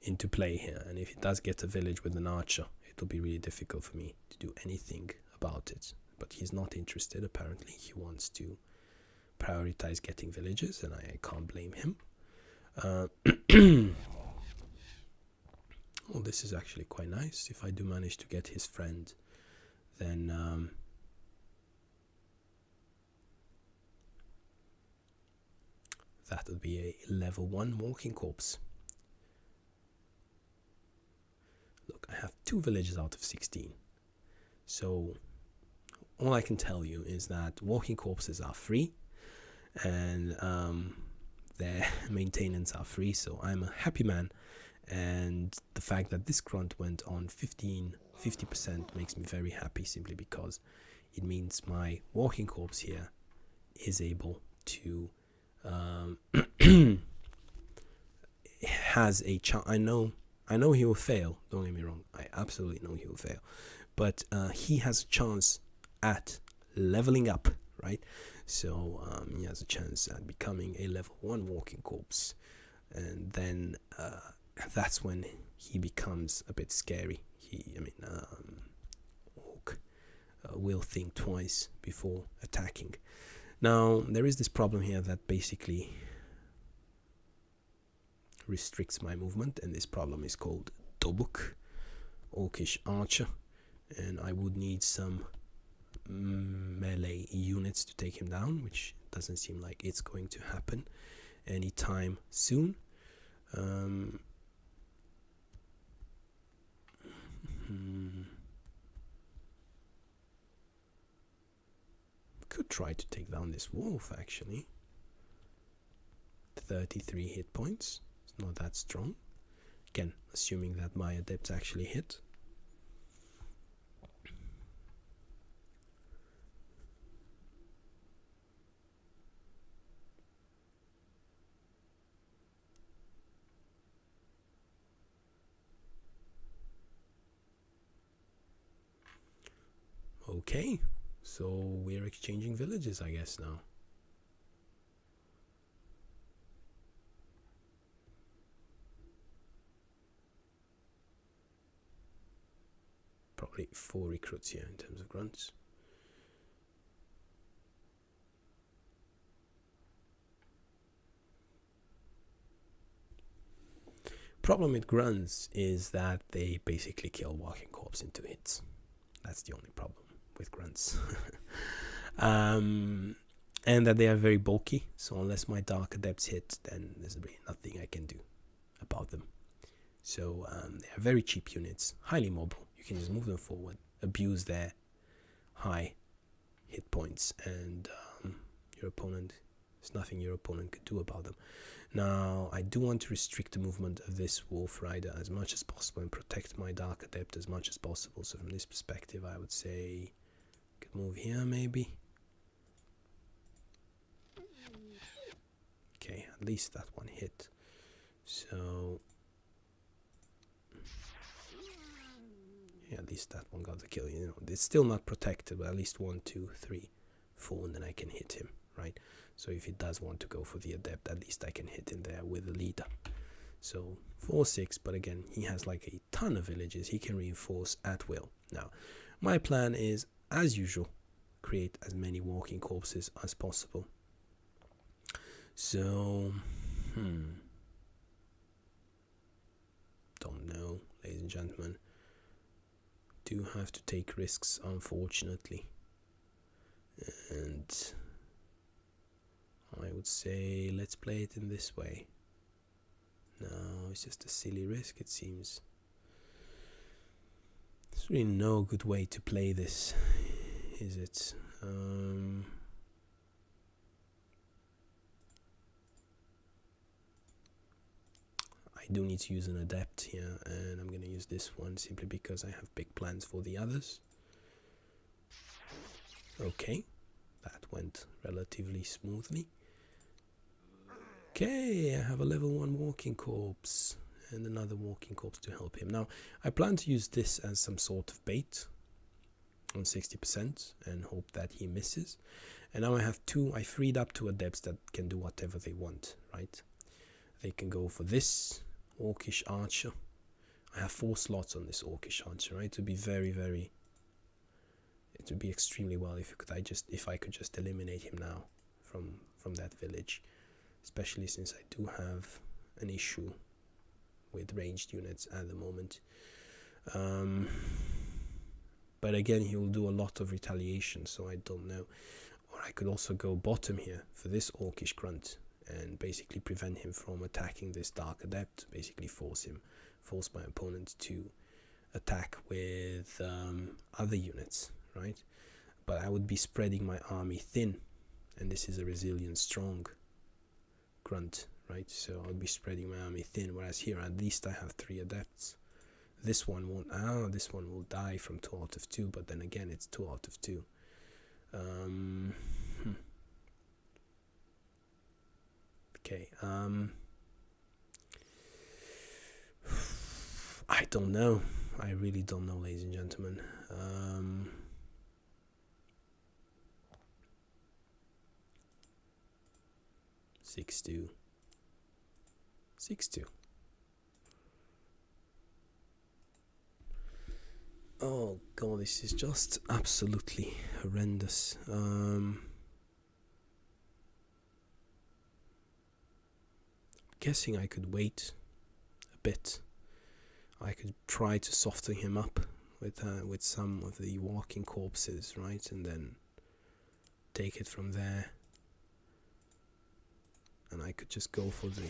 into play here. And if he does get a village with an archer, it'll be really difficult for me to do anything about it. But he's not interested. Apparently he wants to prioritize getting villages, and I can't blame him. Oh, this is actually quite nice. If I do manage to get his friend, then that would be a level 1 walking corpse. Look, I have 2 villages out of 16. So all I can tell you is that walking corpses are free, and their maintenance are free, so I'm a happy man. And the fact that this grunt went on 50% makes me very happy, simply because it means my walking corpse here is able to has a chance. I know he will fail, don't get me wrong, I absolutely know he will fail, but he has a chance at leveling up, right? So he has a chance at becoming a level 1 walking corpse, and then that's when he becomes a bit scary. Orc will think twice before attacking. Now there is this problem here that basically restricts my movement, and this problem is called Dobuk, Orcish Archer, and I would need some melee units to take him down, which doesn't seem like it's going to happen anytime soon. Could try to take down this wolf, actually. 33 hit points. It's not that strong. Again, assuming that my adepts actually hit. Okay, so we're exchanging villages, I guess, now. Probably 4 recruits here in terms of grunts. Problem with grunts is that they basically kill walking corpse into hits. That's the only problem with grunts. And that they are very bulky, so unless my dark adepts hit, then there's really nothing I can do about them. So they are very cheap units, highly mobile. You can just move them forward, abuse their high hit points, and your opponent, there's nothing your opponent could do about them. Now I do want to restrict the movement of this wolf rider as much as possible and protect my dark adept as much as possible. So from this perspective, I would say I could move here maybe. Okay, at least that one hit. So yeah, at least that one got the kill. You know, it's still not protected, but at least 1, 2, 3, 4, and then I can hit him, right? So if he does want to go for the adept, at least I can hit him there with the leader. So 4, 6, but again, he has like a ton of villages. He can reinforce at will. Now, my plan is, as usual, create as many walking corpses as possible. So, don't know, ladies and gentlemen. Do have to take risks, unfortunately. And I would say let's play it in this way. No, it's just a silly risk, it seems. There's really no good way to play this, is it? I do need to use an adept here, and I'm going to use this one simply because I have big plans for the others. Okay, that went relatively smoothly. Okay, I have a level 1 walking corpse and another walking corpse to help him. Now, I plan to use this as some sort of bait on 60% and hope that he misses. And now I have I freed up 2 adepts that can do whatever they want, right? They can go for this orcish archer. I have 4 slots on this orcish archer, right? It would be it would be extremely well if I could just eliminate him now from that village, especially since I do have an issue with ranged units at the moment. But again, he will do a lot of retaliation, so I don't know. Or I could also go bottom here for this orcish grunt and basically prevent him from attacking this dark adept, basically force my opponent to attack with other units, right? But I would be spreading my army thin, and this is a resilient strong grunt, right? So I'll be spreading my army thin, whereas here at least I have 3 adepts. This one won't. This one will die from 2 out of 2, but then again it's 2 out of 2. Okay. I don't know. I really don't know, ladies and gentlemen. 6-2. 6-2. Oh god, this is just absolutely horrendous. Guessing I could wait a bit. I could try to soften him up with some of the walking corpses, right, and then take it from there. And I could just go for the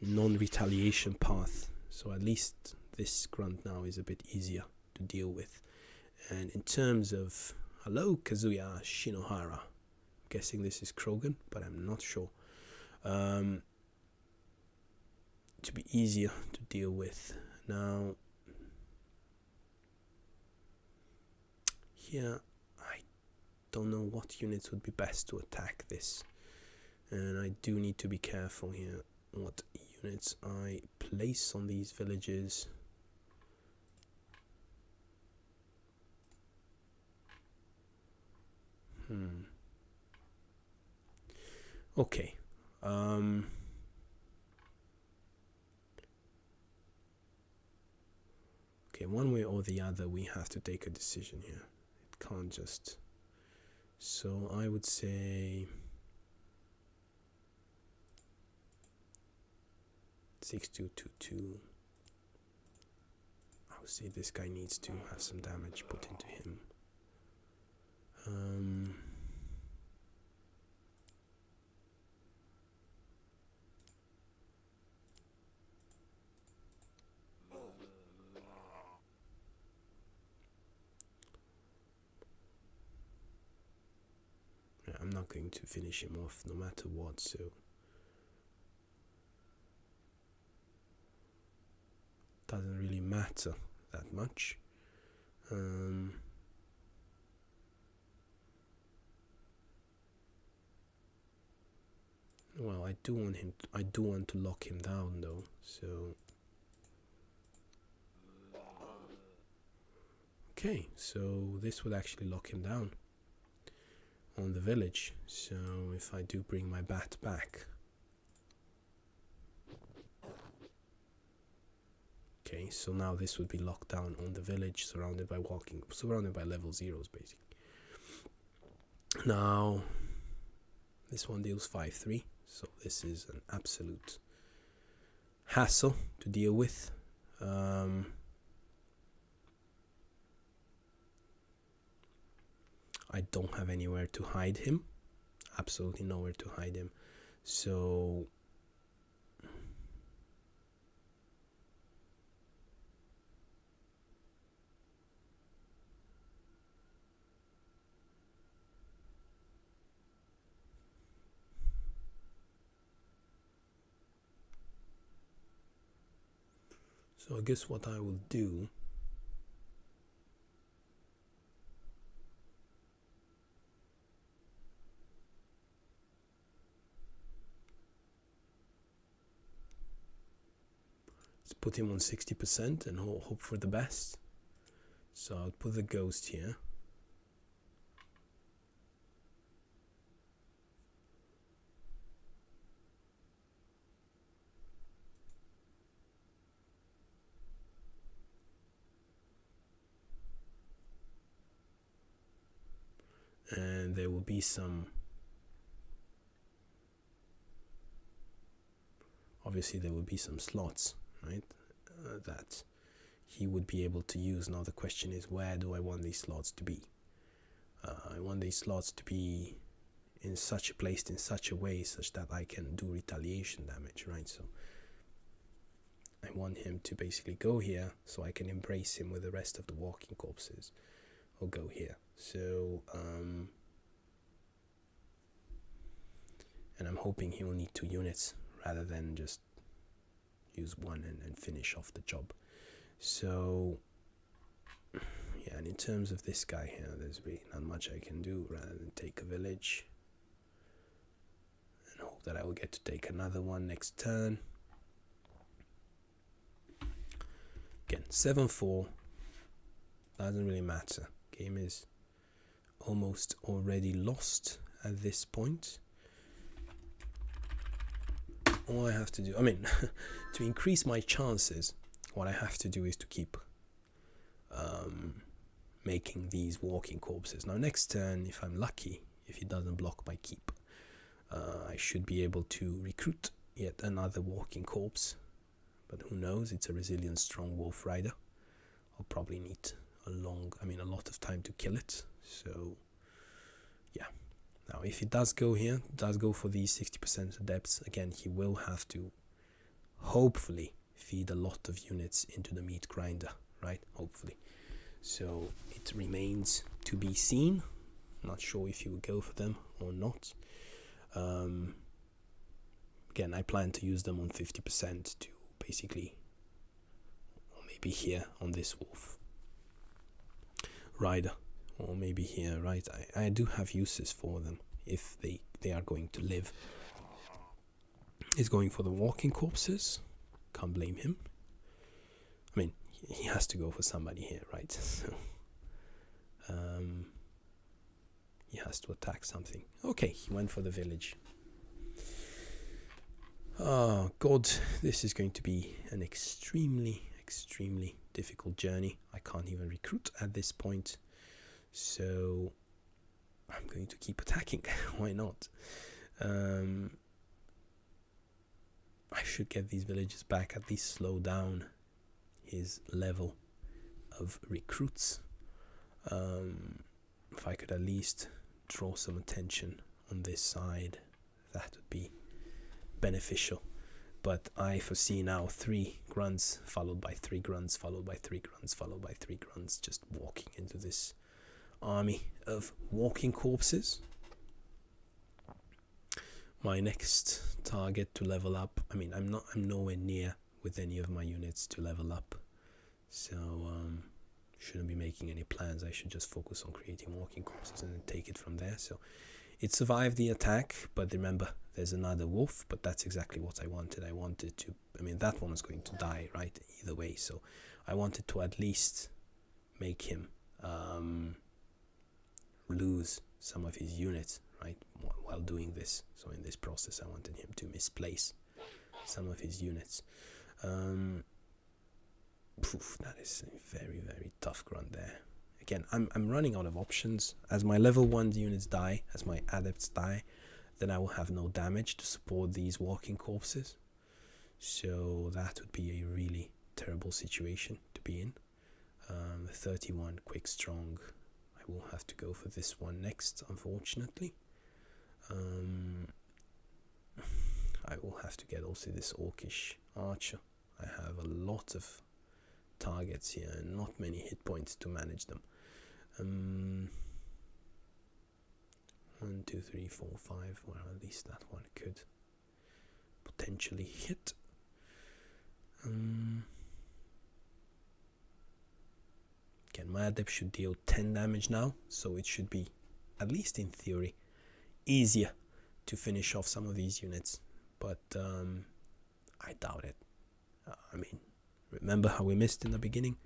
non-retaliation path. So at least this grunt now is a bit easier to deal with. And in terms of hello Kazuya Shinohara, I'm guessing this is Krogan, but I'm not sure. To be easier to deal with. Now here I don't know what units would be best to attack this, and I do need to be careful here what units I place on these villages. Okay. Okay, one way or the other we have to take a decision here. It can't just... So I would say 6-2-2-2. I would say this guy needs to have some damage put into him. I'm not going to finish him off no matter what, so doesn't really matter that much. Well, I do want to lock him down though, so okay, so this would actually lock him down on the village. So if I do bring my bat back, okay, so now this would be locked down on the village, surrounded by level 0s basically. Now this one deals 5-3, so this is an absolute hassle to deal with. I don't have anywhere to hide him, absolutely nowhere to hide him, so So I guess what I will do is put him on 60% and hope for the best. So I'll put the ghost here. And there will be some, obviously there will be some slots, right, that he would be able to use. Now the question is, where do I want these slots to be? I want these slots to be placed in such a way such that I can do retaliation damage, right? So I want him to basically go here so I can embrace him with the rest of the walking corpses, or go here. So and I'm hoping he will need 2 units rather than just use 1 and finish off the job. So yeah, and in terms of this guy here, there's really not much I can do rather than take a village and hope that I will get to take another one next turn. Again, 7-4 doesn't really matter. Game is almost already lost at this point. All I have to do, I mean, to increase my chances, what I have to do is to keep making these walking corpses. Now next turn, if I'm lucky, if he doesn't block my keep, I should be able to recruit yet another walking corpse. But who knows, it's a resilient strong wolf rider. I'll probably need a lot of time to kill it. So yeah. Now if he does go here, does go for these 60% adepts, again he will have to hopefully feed a lot of units into the meat grinder, right? Hopefully. So it remains to be seen. Not sure if he will go for them or not. Again, I plan to use them on 50% to basically, or maybe here on this wolf rider, or maybe here, right? I do have uses for them if they are going to live. He's going for the walking corpses. Can't blame him. I mean, he has to go for somebody here, right? So he has to attack something. Okay, he went for the village. Oh god, this is going to be an extremely difficult journey. I can't even recruit at this point, so I'm going to keep attacking. Why not? I should get these villages back, at least slow down his level of recruits. If I could at least draw some attention on this side, that would be beneficial. But I foresee now 3 grunts followed by 3 grunts followed by 3 grunts followed by 3 grunts just walking into this army of walking corpses. My next target to level up, I mean, I'm nowhere near with any of my units to level up, so shouldn't be making any plans. I should just focus on creating walking corpses and then take it from there. So it survived the attack, but remember, there's another wolf, but that's exactly what I wanted. I wanted to, I mean, that one was going to die, right, either way, so I wanted to at least make him lose some of his units, right, while doing this. So in this process, I wanted him to misplace some of his units. That is a very tough grunt there. Again, I'm running out of options. As my level 1 units die, as my adepts die, then I will have no damage to support these walking corpses. So that would be a really terrible situation to be in. 31 quick strong. I will have to go for this one next, unfortunately. I will have to get also this orcish archer. I have a lot of targets here and not many hit points to manage them. 1, 2, 3, 4, 5. Well, at least that one could potentially hit. And my adept should deal 10 damage now, so it should be, at least in theory, easier to finish off some of these units. But I doubt it. I mean, remember how we missed in the beginning?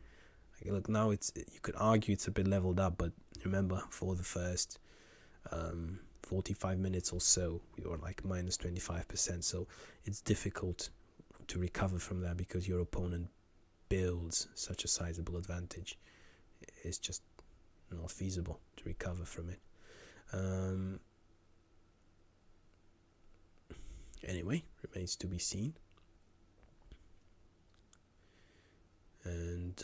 Like, look, now you could argue it's a bit leveled up, but remember, for the first 45 minutes or so, we were like minus 25%, so it's difficult to recover from that because your opponent builds such a sizable advantage. It's just not feasible to recover from it. Anyway, remains to be seen. And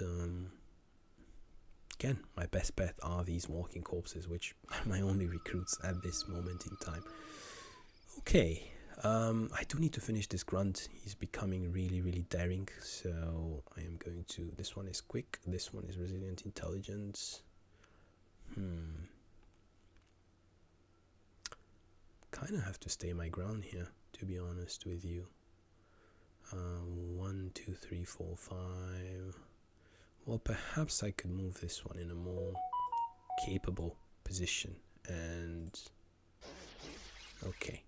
again, my best bet are these walking corpses, which are my only recruits at this moment in time. Okay, I do need to finish this grunt. He's becoming really, really daring, so I am going to... This one is quick, this one is resilient intelligence. Kind of have to stay my ground here, to be honest with you. 1, 2, 3, 4, 5. Well, perhaps I could move this one in a more capable position. And okay,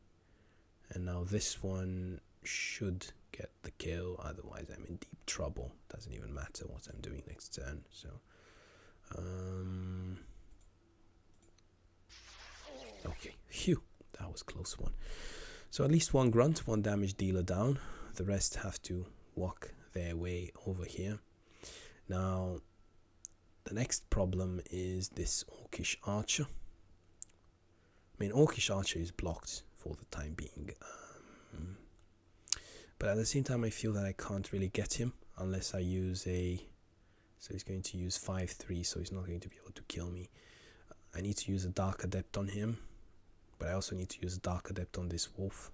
and now this one should get the kill, otherwise I'm in deep trouble. Doesn't even matter what I'm doing next turn. So okay, phew, that was a close one. So at least one grunt, one damage dealer down. The rest have to walk their way over here. Now, the next problem is this Orcish Archer. I mean, Orcish Archer is blocked for the time being. But at the same time, I feel that I can't really get him unless I use a... So he's going to use 5-3, so he's not going to be able to kill me. I need to use a Dark Adept on him. But I also need to use a Dark Adept on this wolf.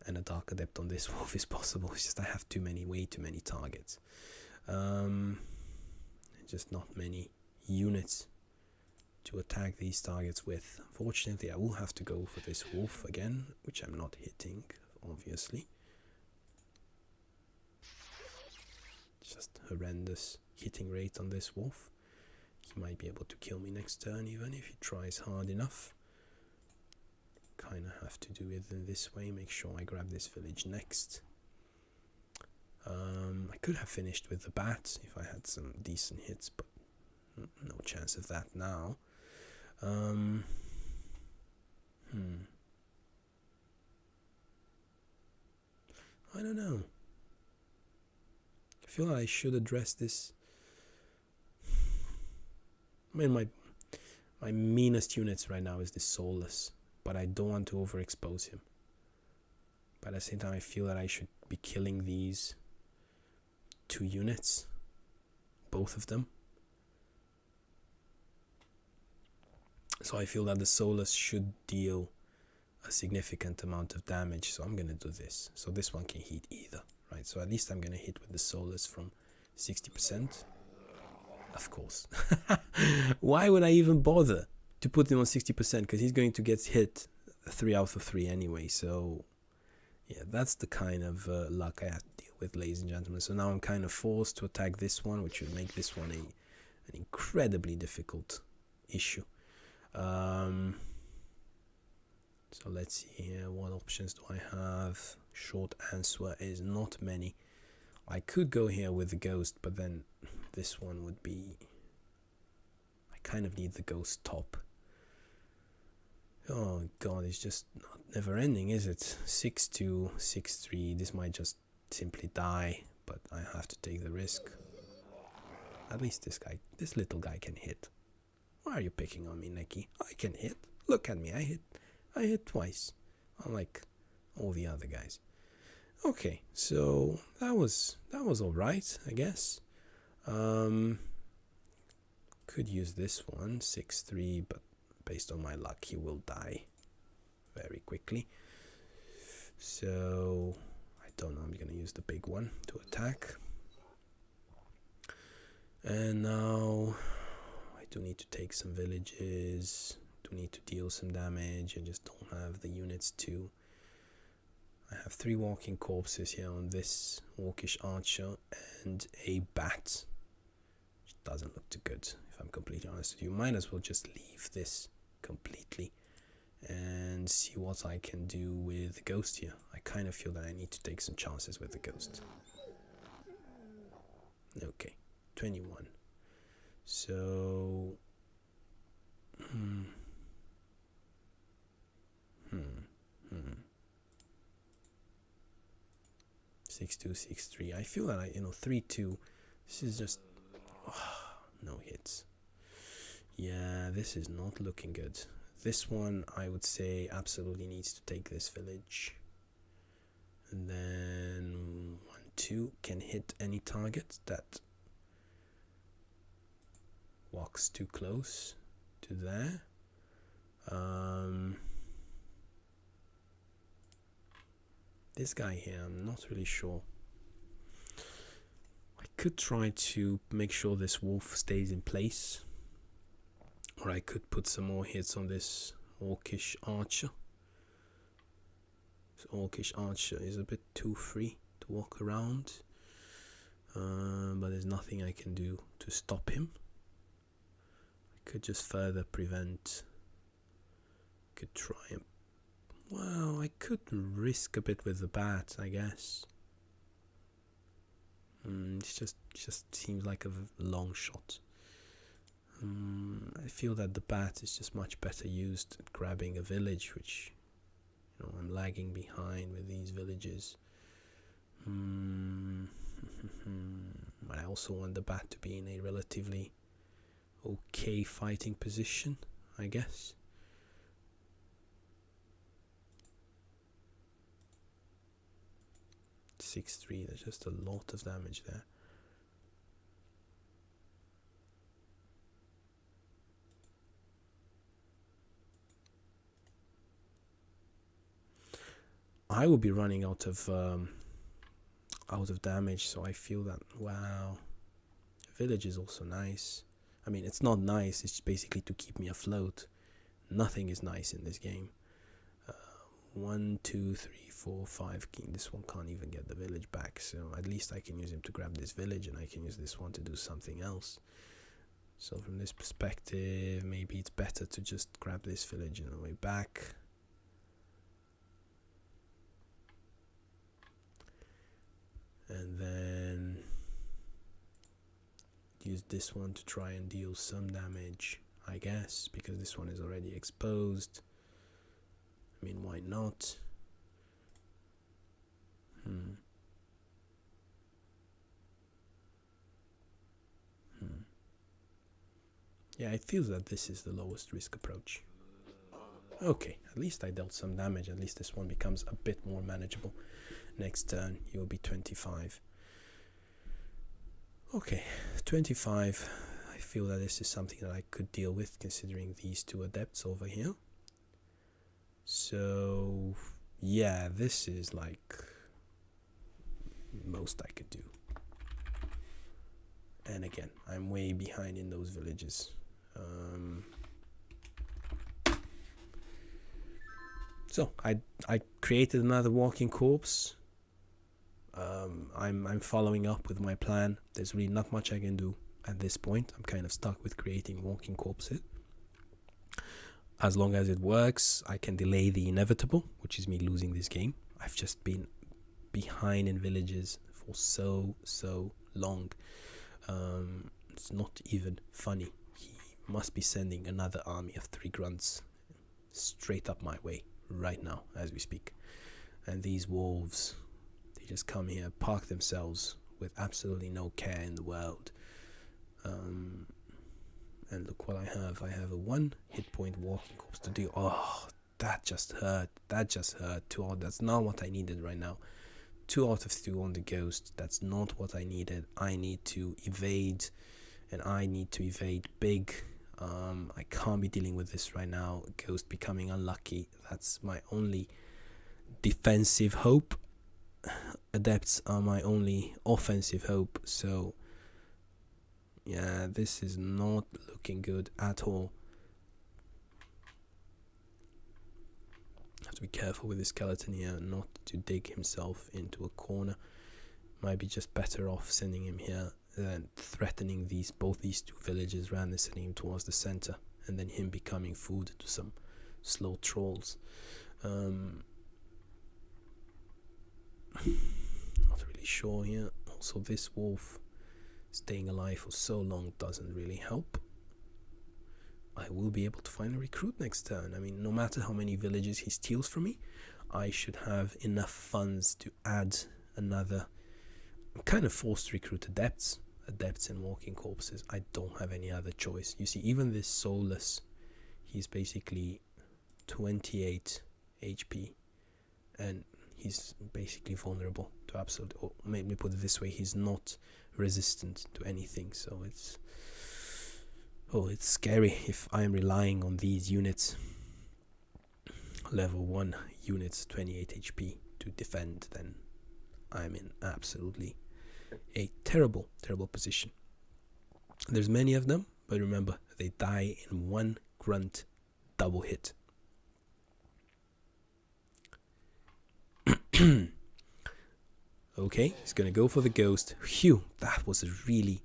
And a Dark Adept on this wolf is possible. It's just I have way too many targets. Just not many units to attack these targets with. Unfortunately, I will have to go for this wolf again, which I'm not hitting, obviously. Just horrendous hitting rate on this wolf. He might be able to kill me next turn even if he tries hard enough. Kind of have to do it in this way. Make sure I grab this village next. I could have finished with the bat if I had some decent hits, but no chance of that now. I don't know. I feel like I should address this. I mean, my meanest units right now is this Soulless, but I don't want to overexpose him. But at the same time, I feel that I should be killing these 2 units, both of them. So I feel that the Soulless should deal a significant amount of damage, so I'm going to do this. So this one can hit either, right? So at least I'm going to hit with the Soulless from 60%. Of course. Why would I even bother to put him on 60%? Because he's going to get hit 3 out of 3 anyway, so... Yeah, that's the kind of luck I have to deal with, ladies and gentlemen. So now I'm kind of forced to attack this one, which would make this one an incredibly difficult issue. So let's see here, what options do I have? Short answer is not many. I could go here with the ghost, but then this one would be... I kind of need the ghost top. Oh god, it's just not never ending, is it? 6-2, 6-3, this might just simply die, but I have to take the risk. At least this little guy can hit. Why are you picking on me, Neki? I can hit. Look at me, I hit twice. Unlike all the other guys. Okay, so that was alright, I guess. Could use this one, 6-3, but based on my luck, he will die very quickly. So, I don't know, I'm going to use the big one to attack. And now, I do need to take some villages, do need to deal some damage, I just don't have the units to. I have 3 walking corpses here on this Orcish Archer and a bat. Which doesn't look too good, if I'm completely honest with you. Might as well just leave this completely and see what I can do with the ghost here. I kind of feel that I need to take some chances with the ghost. Okay, 21. So 6-2, 6-3. I feel that 3-2. This is just no hits. Yeah, this is not looking good. This one, I would say, absolutely needs to take this village. And then 1-2 can hit any target that walks too close to there. This guy here, I'm not really sure. I could try to make sure this wolf stays in place, or I could put some more hits on this orcish archer. This orcish archer is a bit too free to walk around, but there's nothing I can do to stop him. I could just further prevent. Could try and, well, I could risk a bit with the bat, I guess. It just seems like a long shot. I feel that the bat is just much better used at grabbing a village, which, I'm lagging behind with these villages. But I also want the bat to be in a relatively okay fighting position, I guess. .63, there's just a lot of damage there. I will be running out of damage, so I feel that, wow, village is also nice. I mean, it's not nice, it's basically to keep me afloat. Nothing is nice in this game. 1, 2, 3, 4, 5 king. This one can't even get the village back, so at least I can use him to grab this village, and I can use this one to do something else. So from this perspective, maybe it's better to just grab this village on the way back. And then use this one to try and deal some damage, I guess, because this one is already exposed. I mean, why not? Yeah, it feels that this is the lowest risk approach. Okay, at least I dealt some damage. At least this one becomes a bit more manageable. Next turn, he will be 25. Okay, 25. I feel that this is something that I could deal with, considering these two adepts over here. So, yeah, this is like most I could do. And again, I'm way behind in those villages. So I created another walking corpse. I'm following up with my plan. There's really not much I can do at this point. I'm kind of stuck with creating walking corpses. As long as it works, I can delay the inevitable, which is me losing this game. I've just been behind in villages for so long. It's not even funny. He must be sending another army of 3 grunts straight up my way right now as we speak. And these wolves, they just come here, park themselves with absolutely no care in the world. And look what I have. I have a 1 hit point walking corpse to do. Oh, that just hurt. That just hurt. 2 out. That's not what I needed right now. 2 out of 2 on the ghost. That's not what I needed. I need to evade, and I need to evade big. I can't be dealing with this right now. Ghost becoming unlucky. That's my only defensive hope. Adepts are my only offensive hope. So yeah, this is not looking good at all. Have to be careful with the skeleton here, not to dig himself into a corner. Might be just better off sending him here threatening both these two villages, ran sending him towards the center, and then him becoming food to some slow trolls. Not really sure here. Also, this wolf staying alive for so long doesn't really help. I will be able to find a recruit next turn. I mean, no matter how many villages he steals from me, I should have enough funds to add another. I'm kind of forced to recruit adepts and walking corpses. I don't have any other choice. You see, even this soulless, he's basically 28 HP, and he's basically vulnerable to absolute, or maybe put it this way, he's not resistant to anything. So it's scary if I'm relying on these units, level 1 units, 28 HP to defend. Then I'm in absolutely a terrible position. There's many of them, but remember, they die in one grunt double hit. Okay, he's gonna go for the ghost. Phew, that was a really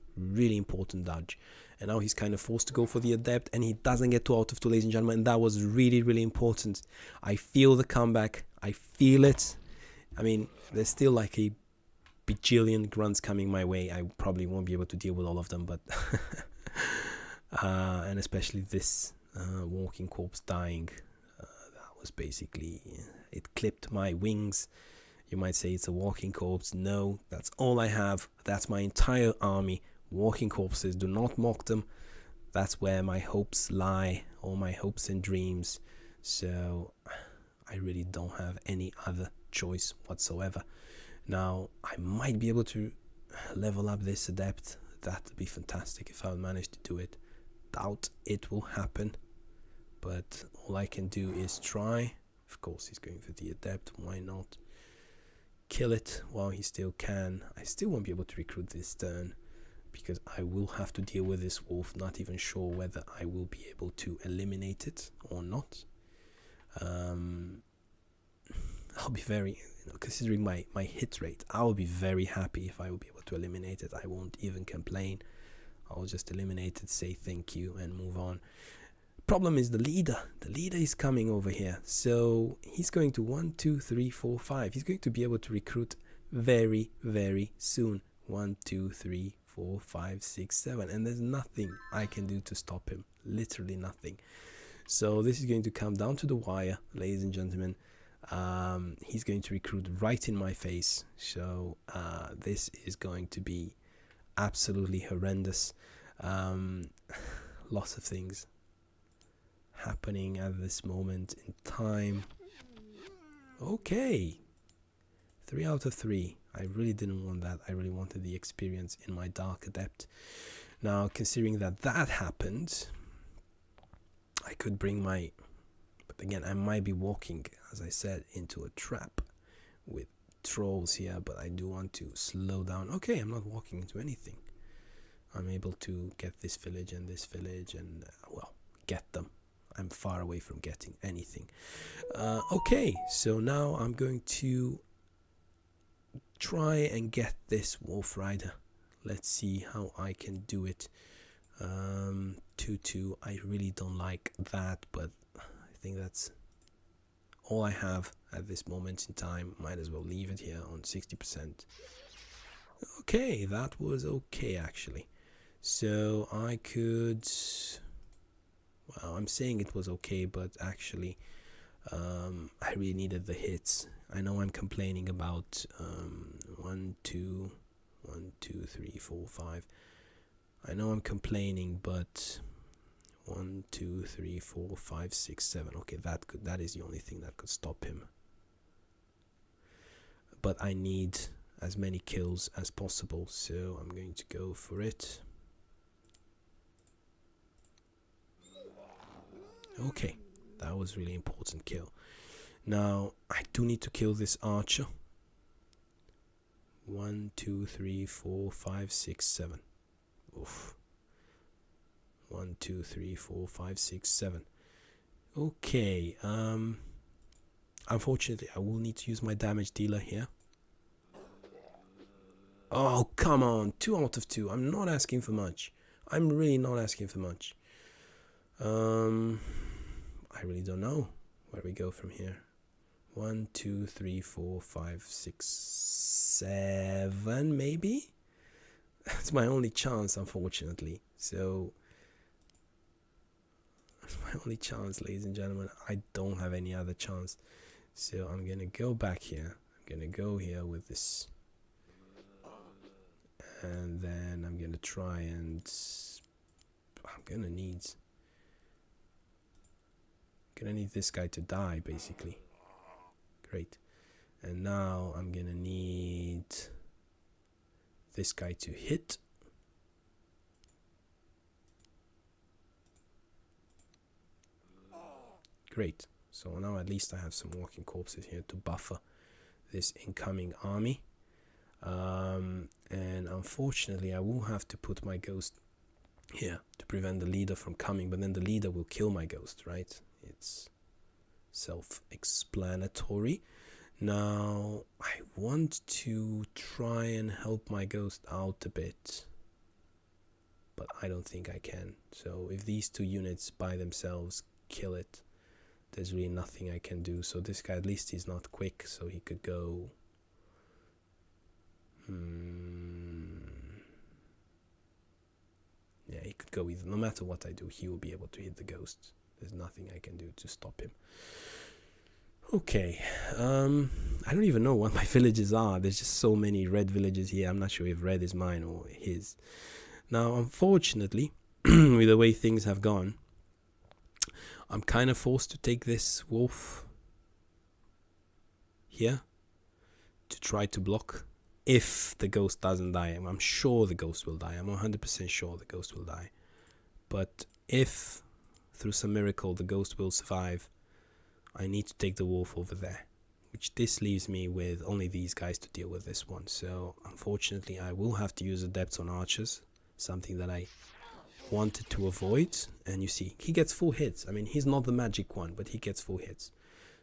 important dodge. And now he's kind of forced to go for the adept, and he doesn't get 2 out of 2, ladies and gentlemen. And that was really important. I feel the comeback. I feel it. I mean, there's still like a bajillion grunts coming my way. I probably won't be able to deal with all of them, but and especially this walking corpse dying. That was basically, it clipped my wings. You might say it's a walking corpse. No, that's all I have. That's my entire army. Walking corpses, do not mock them. That's where my hopes lie, all my hopes and dreams. So I really don't have any other choice whatsoever. Now, I might be able to level up this adept. That would be fantastic if I manage to do it. Doubt it will happen, but all I can do is try. Of course, he's going for the adept. Why not? Kill it while he still can. I still won't be able to recruit this turn, because I will have to deal with this wolf. Not even sure whether I will be able to eliminate it or not. I'll be very, considering my hit rate, I'll be very happy if I will be able to eliminate it. I won't even complain. I'll just eliminate it, say thank you, and move on. Problem is the leader. The leader is coming over here. So he's going to 1, 2, 3, 4, 5. He's going to be able to recruit very soon. 1, 2, 3, 4, 5, 6, 7. And there's nothing I can do to stop him. Literally nothing. So this is going to come down to the wire, ladies and gentlemen. He's going to recruit right in my face. So this is going to be absolutely horrendous. Lots of things happening at this moment in time. Okay, 3 out of 3. I really didn't want that. I really wanted the experience in my Dark Adept. Now, considering that happened, I could bring my... But again, I might be walking, as I said, into a trap with trolls here, but I do want to slow down. Okay, I'm not walking into anything. I'm able to get this village and well, get them. I'm far away from getting anything. Okay, so now I'm going to try and get this wolf rider. Let's see how I can do it. 2-2. I really don't like that, but I think that's all I have at this moment in time. Might as well leave it here on 60%. Okay, that was okay actually. So I could... Well, I'm saying it was okay, but actually I really needed the hits. I know I'm complaining about 1, 2, 3, 4, 5. I know I'm complaining, but 1, 2, 3, 4, 5, 6, 7. Okay, that is the only thing that could stop him. But I need as many kills as possible, so I'm going to go for it. Okay, that was really important kill. Now I do need to kill this archer. 1, 2, 3, 4, 5, 6, 7. Oof. 1, 2, 3, 4, 5, 6, 7. Okay. Unfortunately, I will need to use my damage dealer here. Oh, come on. 2 out of 2. I'm not asking for much. I'm really not asking for much. I really don't know where we go from here. 1, 2, 3, 4, 5, 6, 7, maybe? That's my only chance, unfortunately. So, that's my only chance, ladies and gentlemen. I don't have any other chance. So, I'm going to go back here. I'm going to go here with this. And then I'm going to try and... I'm going to need this guy to die, basically. Great. And now I'm going to need this guy to hit. Great. So now at least I have some walking corpses here to buffer this incoming army. And unfortunately I will have to put my ghost here to prevent the leader from coming, but then the leader will kill my ghost, right? It's self-explanatory. Now I want to try and help my ghost out a bit, but I don't think I can. So if these 2 units by themselves kill it, there's really nothing I can do. So this guy, at least he's not quick, so he could go... Yeah, he could go either. No matter what I do, he will be able to hit the ghost. There's nothing I can do to stop him. Okay, I don't even know what my villages are. There's just so many red villages here. I'm not sure if red is mine or his. Now, unfortunately, with the way things have gone, I'm kind of forced to take this wolf here to try to block. If the ghost doesn't die, I'm sure the ghost will die. I'm 100% sure the ghost will die. But if, through some miracle, the ghost will survive, I need to take the wolf over there. Which this leaves me with only these guys to deal with this one. So, unfortunately, I will have to use adepts on archers. Something that I wanted to avoid. And you see, he gets full hits. I mean, he's not the magic one, but he gets full hits.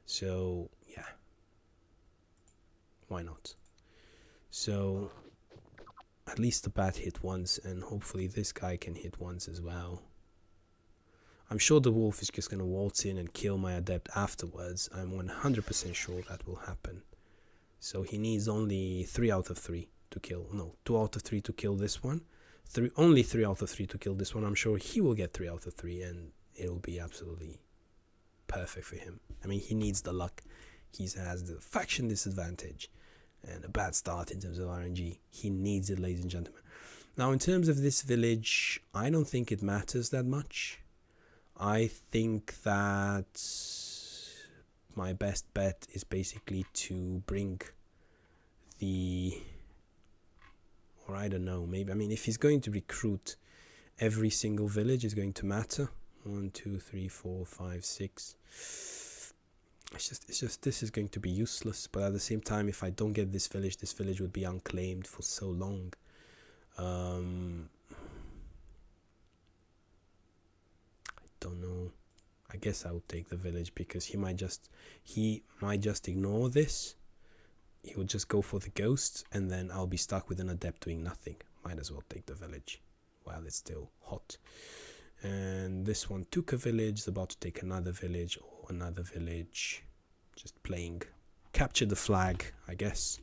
So, yeah. Why not? So, at least the bat hit once, and hopefully this guy can hit once as well. I'm sure the wolf is just going to waltz in and kill my adept afterwards. I'm 100% sure that will happen. So he needs only 3 out of 3 to kill. No, 2 out of 3 to kill this one. Only 3 out of 3 to kill this one. I'm sure he will get 3 out of 3, and it will be absolutely perfect for him. I mean, he needs the luck. He has the faction disadvantage and a bad start in terms of RNG. He needs it, ladies and gentlemen. Now, in terms of this village, I don't think it matters that much. I think that my best bet is basically to bring the... Or I don't know, maybe... I mean, if he's going to recruit, every single village is going to matter. 1, 2, 3, 4, 5, 6... It's just this is going to be useless, but at the same time, if I don't get this village would be unclaimed for so long. I don't know. I guess I would take the village because he might just ignore this. He would just go for the ghost, and then I'll be stuck with an adept doing nothing. Might as well take the village while it's still hot. And this one took a village, is about to take another village or another village. Just playing capture the flag, I guess.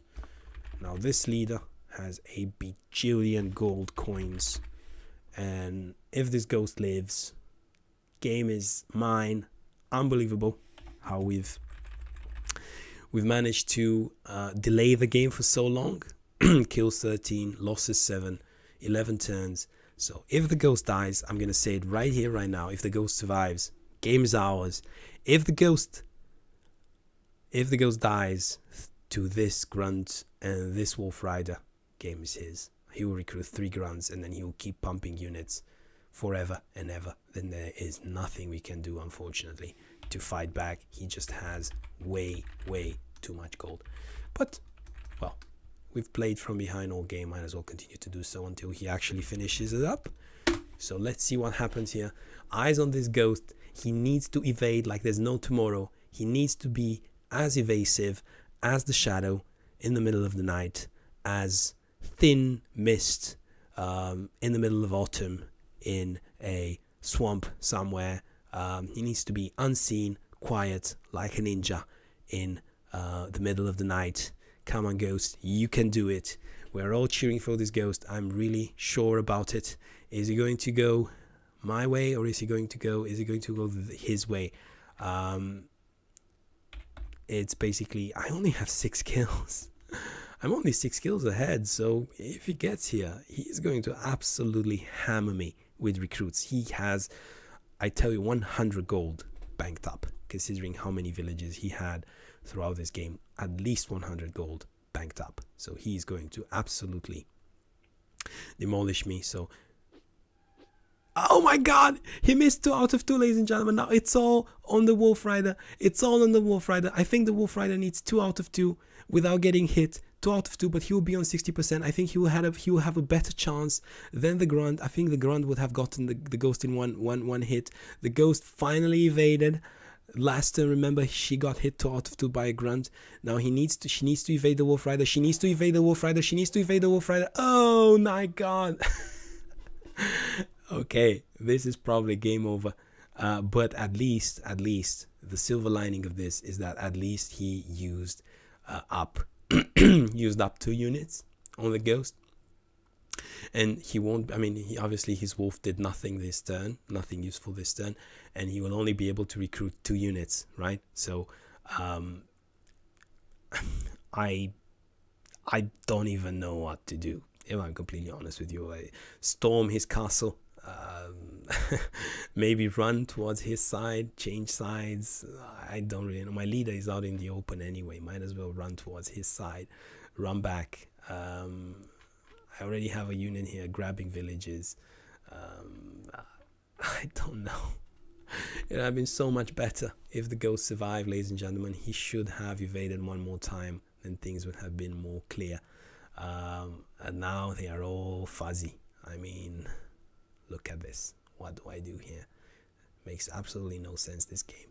Now this leader has a bajillion gold coins, and if this ghost lives, game is mine. Unbelievable how we've managed to delay the game for so long. Kills 13, losses 7, 11 turns. So if the ghost dies, I'm going to say it right here, right now. If the ghost survives, game is ours. If the ghost dies to this grunt and this wolf rider, game is his. He will recruit 3 grunts, and then he will keep pumping units forever and ever. Then there is nothing we can do, unfortunately, to fight back. He just has way too much gold. But, well, we've played from behind all game. Might as well continue to do so until he actually finishes it up. So let's see what happens here. Eyes on this ghost. He needs to evade like there's no tomorrow. He needs to be as evasive as the shadow in the middle of the night, as thin mist in the middle of autumn in a swamp somewhere. He needs to be unseen, quiet, like a ninja in the middle of the night. Come on, Ghost, you can do it. We're all cheering for this Ghost. I'm really sure about it. Is he going to go my way, or is he going to go his way? It's basically, I only have 6 kills. I'm only 6 kills ahead, so if he gets here, he's going to absolutely hammer me with recruits. He has, I tell you, 100 gold banked up, considering how many villages he had throughout this game. At least 100 gold banked up. So he's going to absolutely demolish me. So, oh my god, he missed 2 out of 2, ladies and gentlemen. Now it's all on the Wolf Rider. It's all on the Wolf Rider. I think the Wolf Rider needs 2 out of 2 without getting hit. 2 out of 2, but he will be on 60%. I think he will have a better chance than the Grunt. I think the Grunt would have gotten the Ghost in one hit. The Ghost finally evaded. Last turn, remember, she got hit 2 out of 2 by a Grunt. Now she needs to evade the Wolf Rider. She needs to evade the Wolf Rider. She needs to evade the Wolf Rider. Oh my god. Okay, this is probably game over. But at least the silver lining of this is that at least he used up 2 units on the Ghost, and he won't, I mean, obviously his wolf did nothing this turn, nothing useful this turn, and he will only be able to recruit 2 units, right? So I don't even know what to do, if I'm completely honest with you. I storm his castle, maybe run towards his side, change sides. I don't really know. My leader is out in the open anyway. Might as well run towards his side, run back. I already have a unit here grabbing villages. I don't know. It would have been so much better if the Ghost survived, ladies and gentlemen. He should have evaded one more time, then things would have been more clear. And now they are all fuzzy. I mean, look at this. What do I do here? Makes absolutely no sense, this game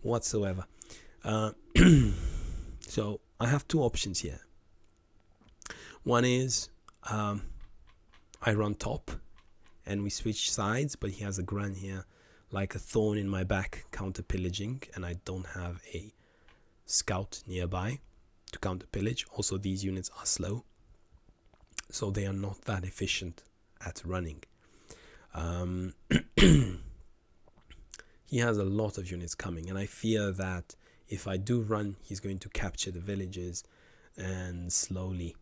whatsoever. So I have 2 options here. One is I run top and we switch sides, but he has a Grunt here like a thorn in my back, counter pillaging, and I don't have a scout nearby to counter pillage. Also, these units are slow, so they are not that efficient at running. He has a lot of units coming, and I fear that if I do run, he's going to capture the villages and slowly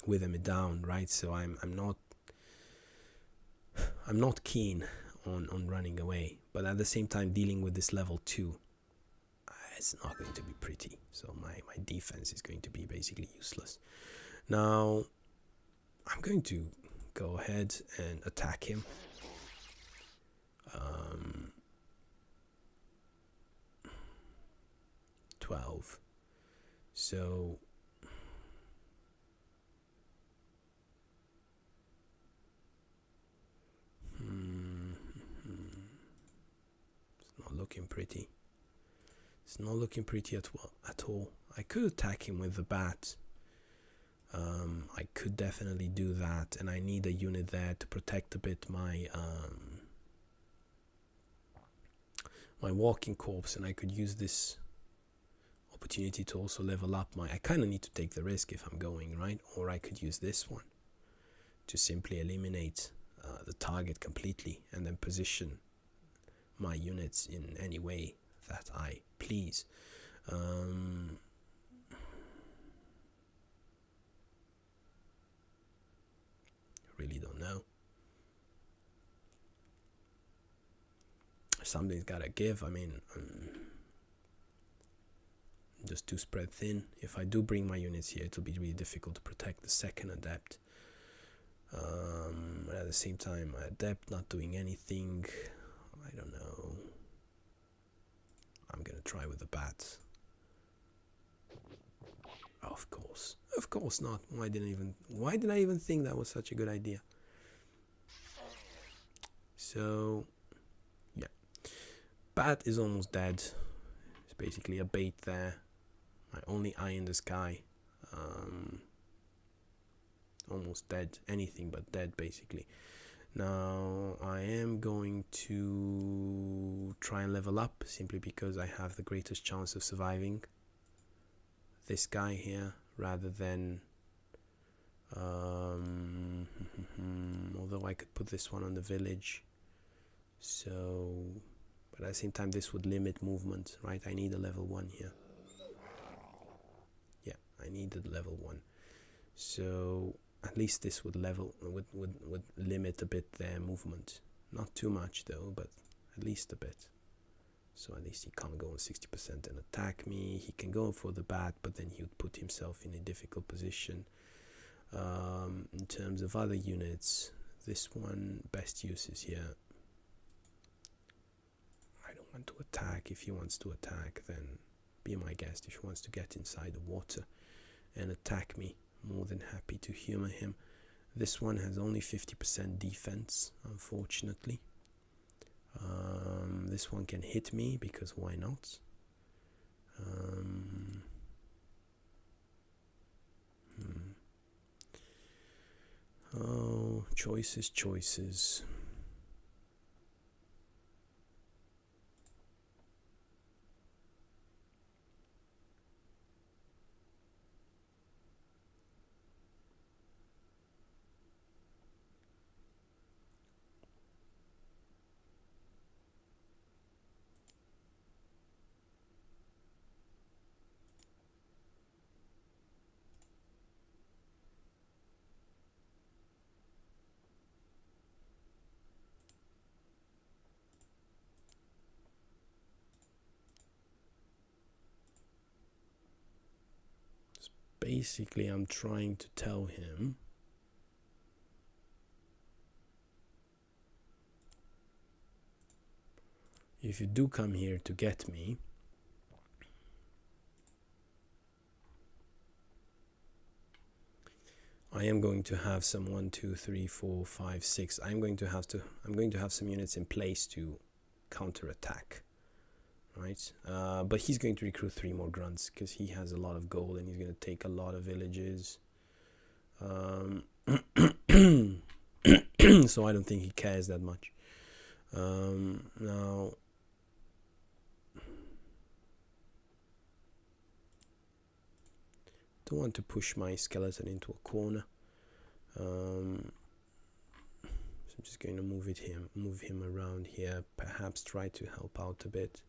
wither me down, right? So I'm not keen on running away, but at the same time, dealing with this level 2, it's not going to be pretty. So my defense is going to be basically useless. Now I'm going to go ahead and attack him. 12. So it's not looking pretty. It's not looking pretty at all. I could attack him with the bat. I could definitely do that, and I need a unit there to protect a bit my my walking corpse, and I could use this opportunity to also level up my... I kind of need to take the risk if I'm going, right? Or I could use this one to simply eliminate the target completely and then position my units in any way that I please. Really don't know. Something's gotta give. I mean, just too spread thin. If I do bring my units here, it'll be really difficult to protect the second adept. But at the same time, my adept not doing anything. I don't know. I'm gonna try with the bats. Of course not. Why did I even think that was such a good idea? So yeah, bat is almost dead. It's basically a bait there. My only eye in the sky. almost dead, anything but dead basically. Now I am going to try and level up, simply because I have the greatest chance of surviving this guy here, rather than although I could put this one on the village, so, but at the same time this would limit movement, right? I need a level 1 here. Yeah, I needed level 1, so at least this would limit a bit their movement. Not too much though, but at least a bit. So at least he can't go on 60% and attack me. He can go for the bat, but then he would put himself in a difficult position. In terms of other units, this one, best use is here. I don't want to attack. If he wants to attack, then be my guest. If he wants to get inside the water and attack me, more than happy to humor him. This one has only 50% defense, unfortunately. This one can hit me, because why not? Oh, choices. Basically, I'm trying to tell him if you do come here to get me, I am going to have some 1, 2, 3, 4, 5, 6. I'm going to have some units in place to counter attack. Right, but he's going to recruit 3 more grunts because he has a lot of gold and he's going to take a lot of villages. So I don't think he cares that much. Now, don't want to push my skeleton into a corner. So I'm just going to move him around here. Perhaps try to help out a bit.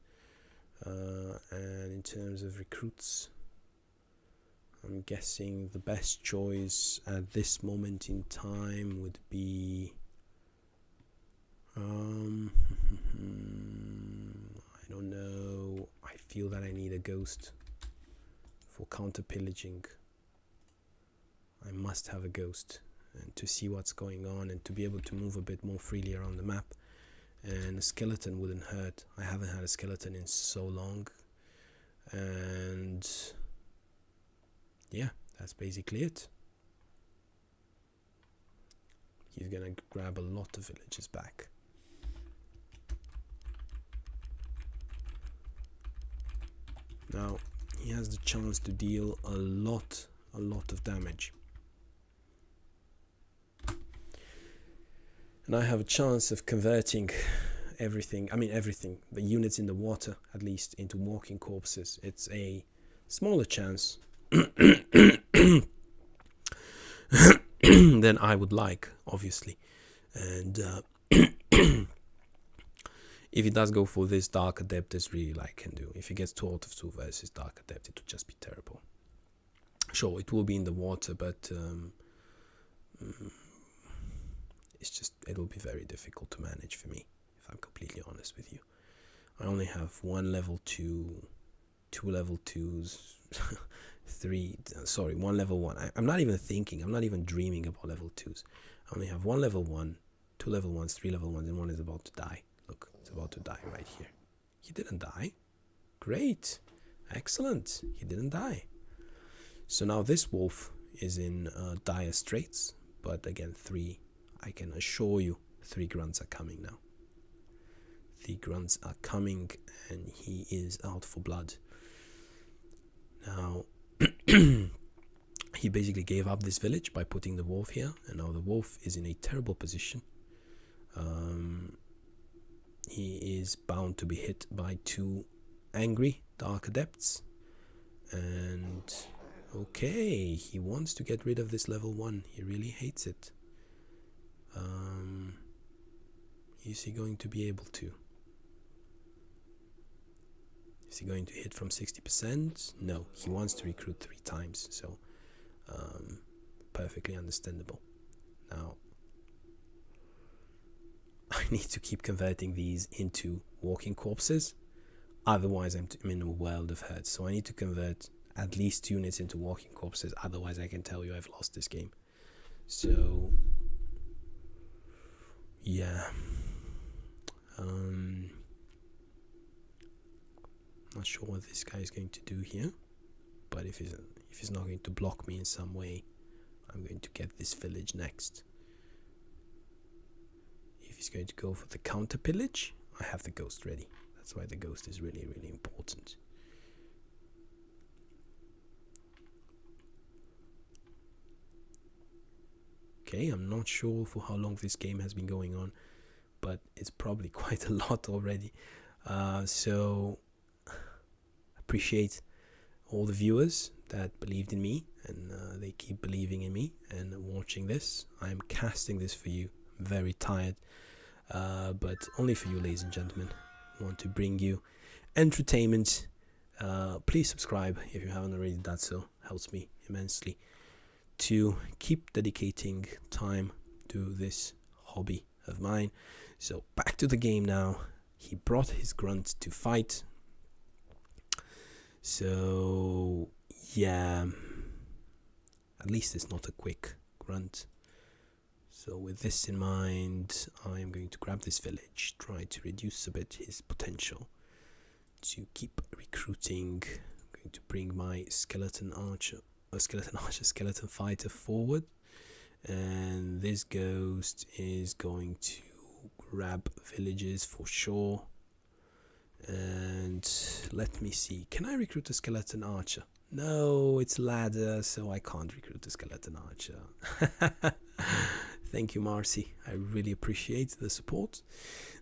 And in terms of recruits, I'm guessing the best choice at this moment in time would be I don't know. I feel that I need a ghost for counter pillaging. I must have a ghost, and to see what's going on and to be able to move a bit more freely around the map. And a skeleton wouldn't hurt. I haven't had a skeleton in so long, and yeah, that's basically it. He's gonna grab a lot of villages back. Now he has the chance to deal a lot of damage. And I have a chance of converting everything, the units in the water at least, into walking corpses. It's a smaller chance than I would like, obviously. And if he does go for this Dark Adept, there's really little I can do. If he gets 2 out of 2 versus Dark Adept, it would just be terrible. Sure, it will be in the water, but it'll be very difficult to manage for me, if I'm completely honest with you. I only have 1 level 2, 2 level 2s, 1 level 1. I'm not even dreaming about level 2s. I only have 1 level 1, 2 level 1s, 3 level 1s, and 1 is about to die. Look, it's about to die right here. He didn't die. Great. Excellent. He didn't die. So now this wolf is in dire straits, but again, I can assure you 3 grunts are coming now. 3 grunts are coming, and he is out for blood. Now, He basically gave up this village by putting the wolf here, and now the wolf is in a terrible position. He is bound to be hit by 2 angry Dark Adepts. And okay, he wants to get rid of this level 1. He really hates it. Is he going to be able to? Is he going to hit from 60%? No, he wants to recruit 3 times, so perfectly understandable. Now, I need to keep converting these into walking corpses, otherwise I'm in a world of hurt. So I need to convert at least 2 units into walking corpses, otherwise I can tell you I've lost this game. So yeah, not sure what this guy is going to do here, but if he's not going to block me in some way, I'm going to get this village next. If he's going to go for the counter pillage, I have the ghost ready. That's why the ghost is really, really important. Okay, I'm not sure for how long this game has been going on, but it's probably quite a lot already. So appreciate all the viewers that believed in me, and they keep believing in me and watching this. I'm casting this for you. I'm very tired, but only for you, ladies and gentlemen. I want to bring you entertainment. Please subscribe if you haven't already done so. Helps me immensely to keep dedicating time to this hobby of mine. So back to the game now. He brought his grunt to fight. So yeah, at least it's not a quick grunt. So with this in mind, I am going to grab this village, try to reduce a bit his potential to keep recruiting. I'm going to bring my skeleton fighter forward, and this ghost is going to grab villages for sure. And let me see, can I recruit a skeleton archer? No, it's ladder, so I can't recruit a skeleton archer. Thank you, Marcy. I really appreciate the support.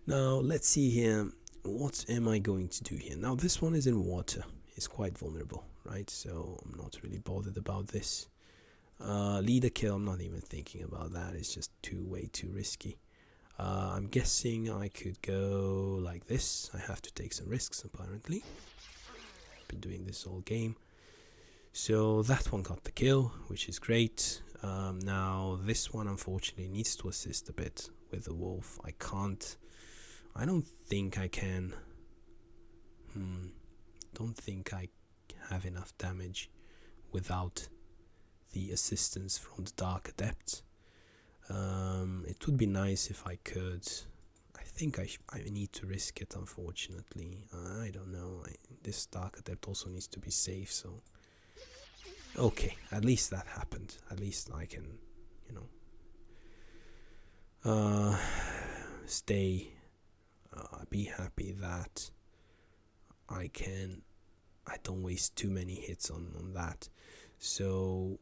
Now let's see here, what am I going to do here? Now this one is in water. It's quite vulnerable, right? So I'm not really bothered about this. Leader kill, I'm not even thinking about that. It's just way too risky. I'm guessing I could go like this. I have to take some risks, apparently. I've been doing this all game. So that one got the kill, which is great. Now this one unfortunately needs to assist a bit with the wolf. I don't think I can. Don't think I have enough damage without the assistance from the Dark Adept. It would be nice if I could. I think I need to risk it, unfortunately. I don't know. This Dark Adept also needs to be safe, so okay, at least that happened. At least I can, be happy that I don't waste too many hits on that. So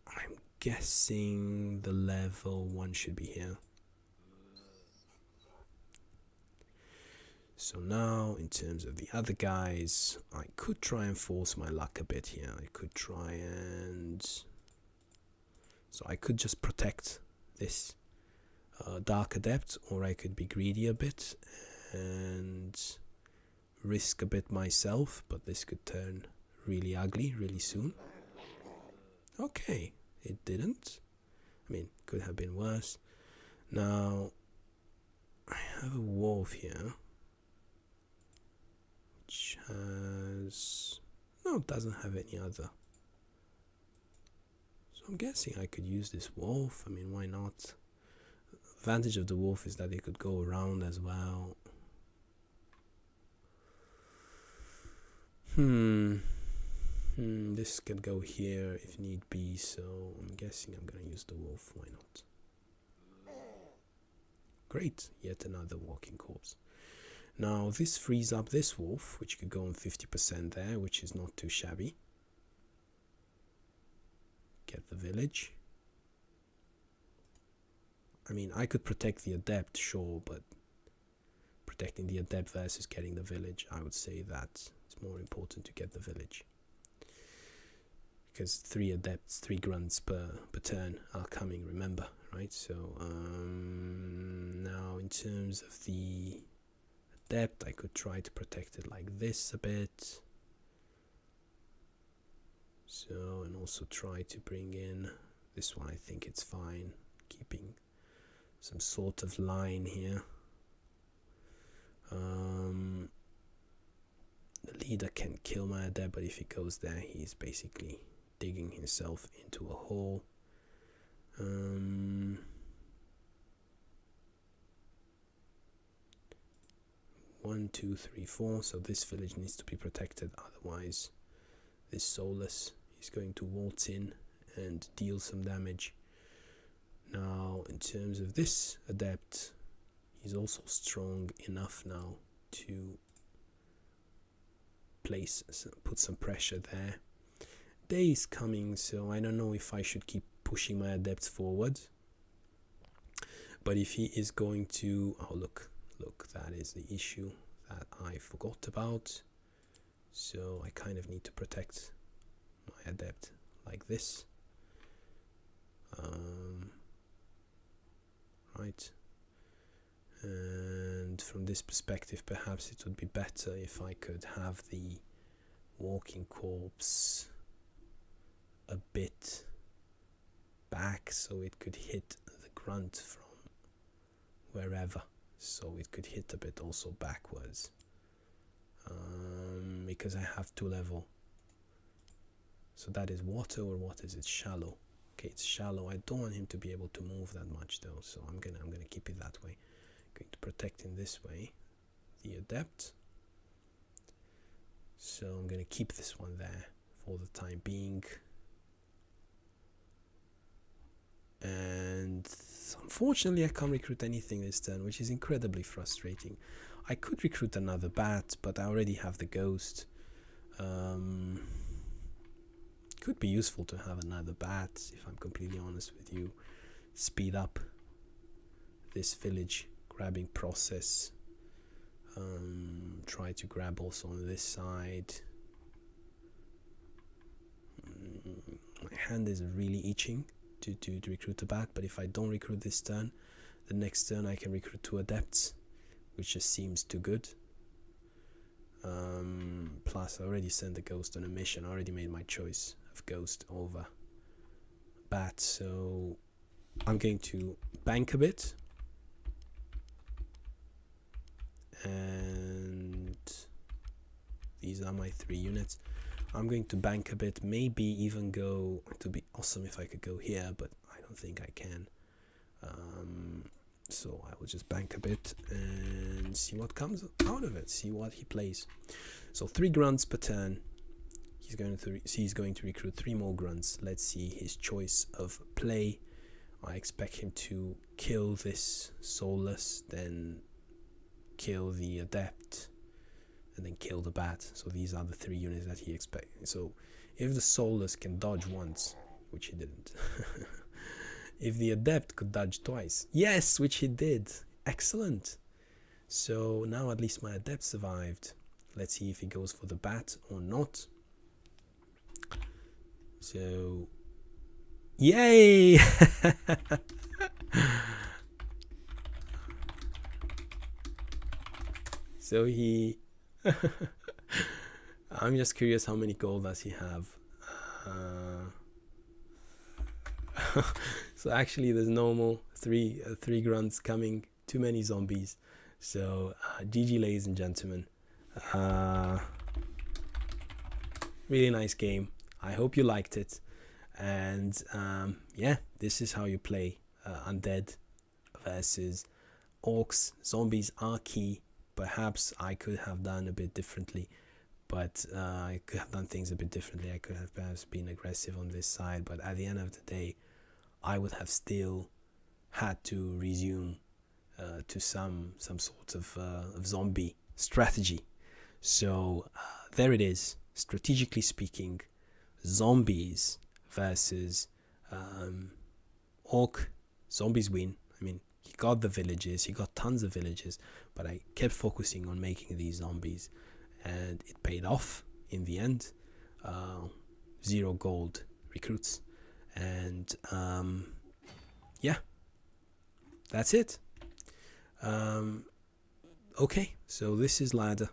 I'm guessing the level 1 should be here. So now, in terms of the other guys, I could try and force my luck a bit here. I could try and... So I could just protect this Dark Adept, or I could be greedy a bit and risk a bit myself, but this could turn really ugly really soon. Okay, it didn't. I mean, could have been worse. Now, I have a wolf here, which has... no, it doesn't have any other. So I'm guessing I could use this wolf. I mean, why not? Advantage of the wolf is that it could go around as well. This could go here if need be, so I'm guessing I'm gonna use the wolf. Why not? Great, yet another walking corpse. Now this frees up this wolf, which could go on 50% there, which is not too shabby. the village. I mean, I could protect the adept, sure, but protecting the adept versus getting the village, I would say that it's more important to get the village. Because 3 adepts, 3 grunts per turn are coming, remember, right? So now in terms of the adept, I could try to protect it like this a bit. So, and also try to bring in this one. I think it's fine, keeping some sort of line here. The leader can kill my adept, but if he goes there, he's basically digging himself into a hole. 1, 2, 3, 4. So this village needs to be protected, otherwise this soulless is going to waltz in and deal some damage. Now, in terms of this adept, he's also strong enough now to put some pressure there. Day is coming, so I don't know if I should keep pushing my adepts forward. But if he is going to... oh, look, that is the issue that I forgot about. So I kind of need to protect my adept like this. Right. And from this perspective, perhaps it would be better if I could have the walking corpse a bit back, so it could hit the grunt from wherever, so it could hit a bit also backwards, because I have 2 level. So that is water, or what is it? Shallow. Okay, it's shallow. I don't want him to be able to move that much though, so I'm gonna keep it that way. Going to protect him this way, the adept. So I'm gonna keep this one there for the time being. And unfortunately I can't recruit anything this turn, which is incredibly frustrating. I could recruit another bat, but I already have the ghost. Could be useful to have another bat, if I'm completely honest with you. Speed up this village grabbing process. Try to grab also on this side. My hand is really itching to recruit a bat, but if I don't recruit this turn, the next turn I can recruit 2 adepts, which just seems too good. Plus I already sent the ghost on a mission. I already made my choice of ghost over bat, so I'm going to bank a bit, and these are my 3 units. I'm going to bank a bit, maybe even go... it would be awesome if I could go here, but I don't think I can. So I will just bank a bit and see what comes out of it, see what he plays. So 3 grunts per turn. He's going to recruit 3 more grunts. Let's see his choice of play. I expect him to kill this soulless, then kill the adept, and then kill the bat. So these are the 3 units that he expects. So if the soulless can dodge once, which he didn't, if the adept could dodge twice, yes, which he did, excellent. So now at least my adept survived. Let's see if he goes for the bat or not. So yay! So he I'm just curious, how many gold does he have? So actually there's normal 3 grunts coming, too many zombies. So GG ladies and gentlemen. Really nice game. I hope you liked it. And yeah, this is how you play undead versus orcs. Zombies are key. Perhaps I could have done a bit differently, but I could have done things a bit differently. I could have perhaps been aggressive on this side, but at the end of the day, I would have still had to resume to some sort of zombie strategy. So there it is. Strategically speaking, zombies versus Orc, zombies win. I mean, he got the villages, he got tons of villages, but I kept focusing on making these zombies, and it paid off in the end. 0 gold recruits, and yeah, that's it. Okay, so this is ladder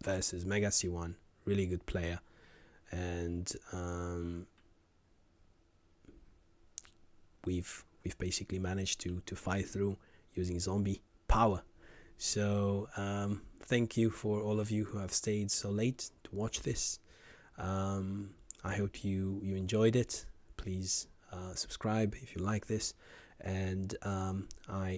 versus Megac1, really good player, and we've basically managed to fight through using zombie power. So thank you for all of you who have stayed so late to watch this. I hope you enjoyed it. Please subscribe if you like this, and I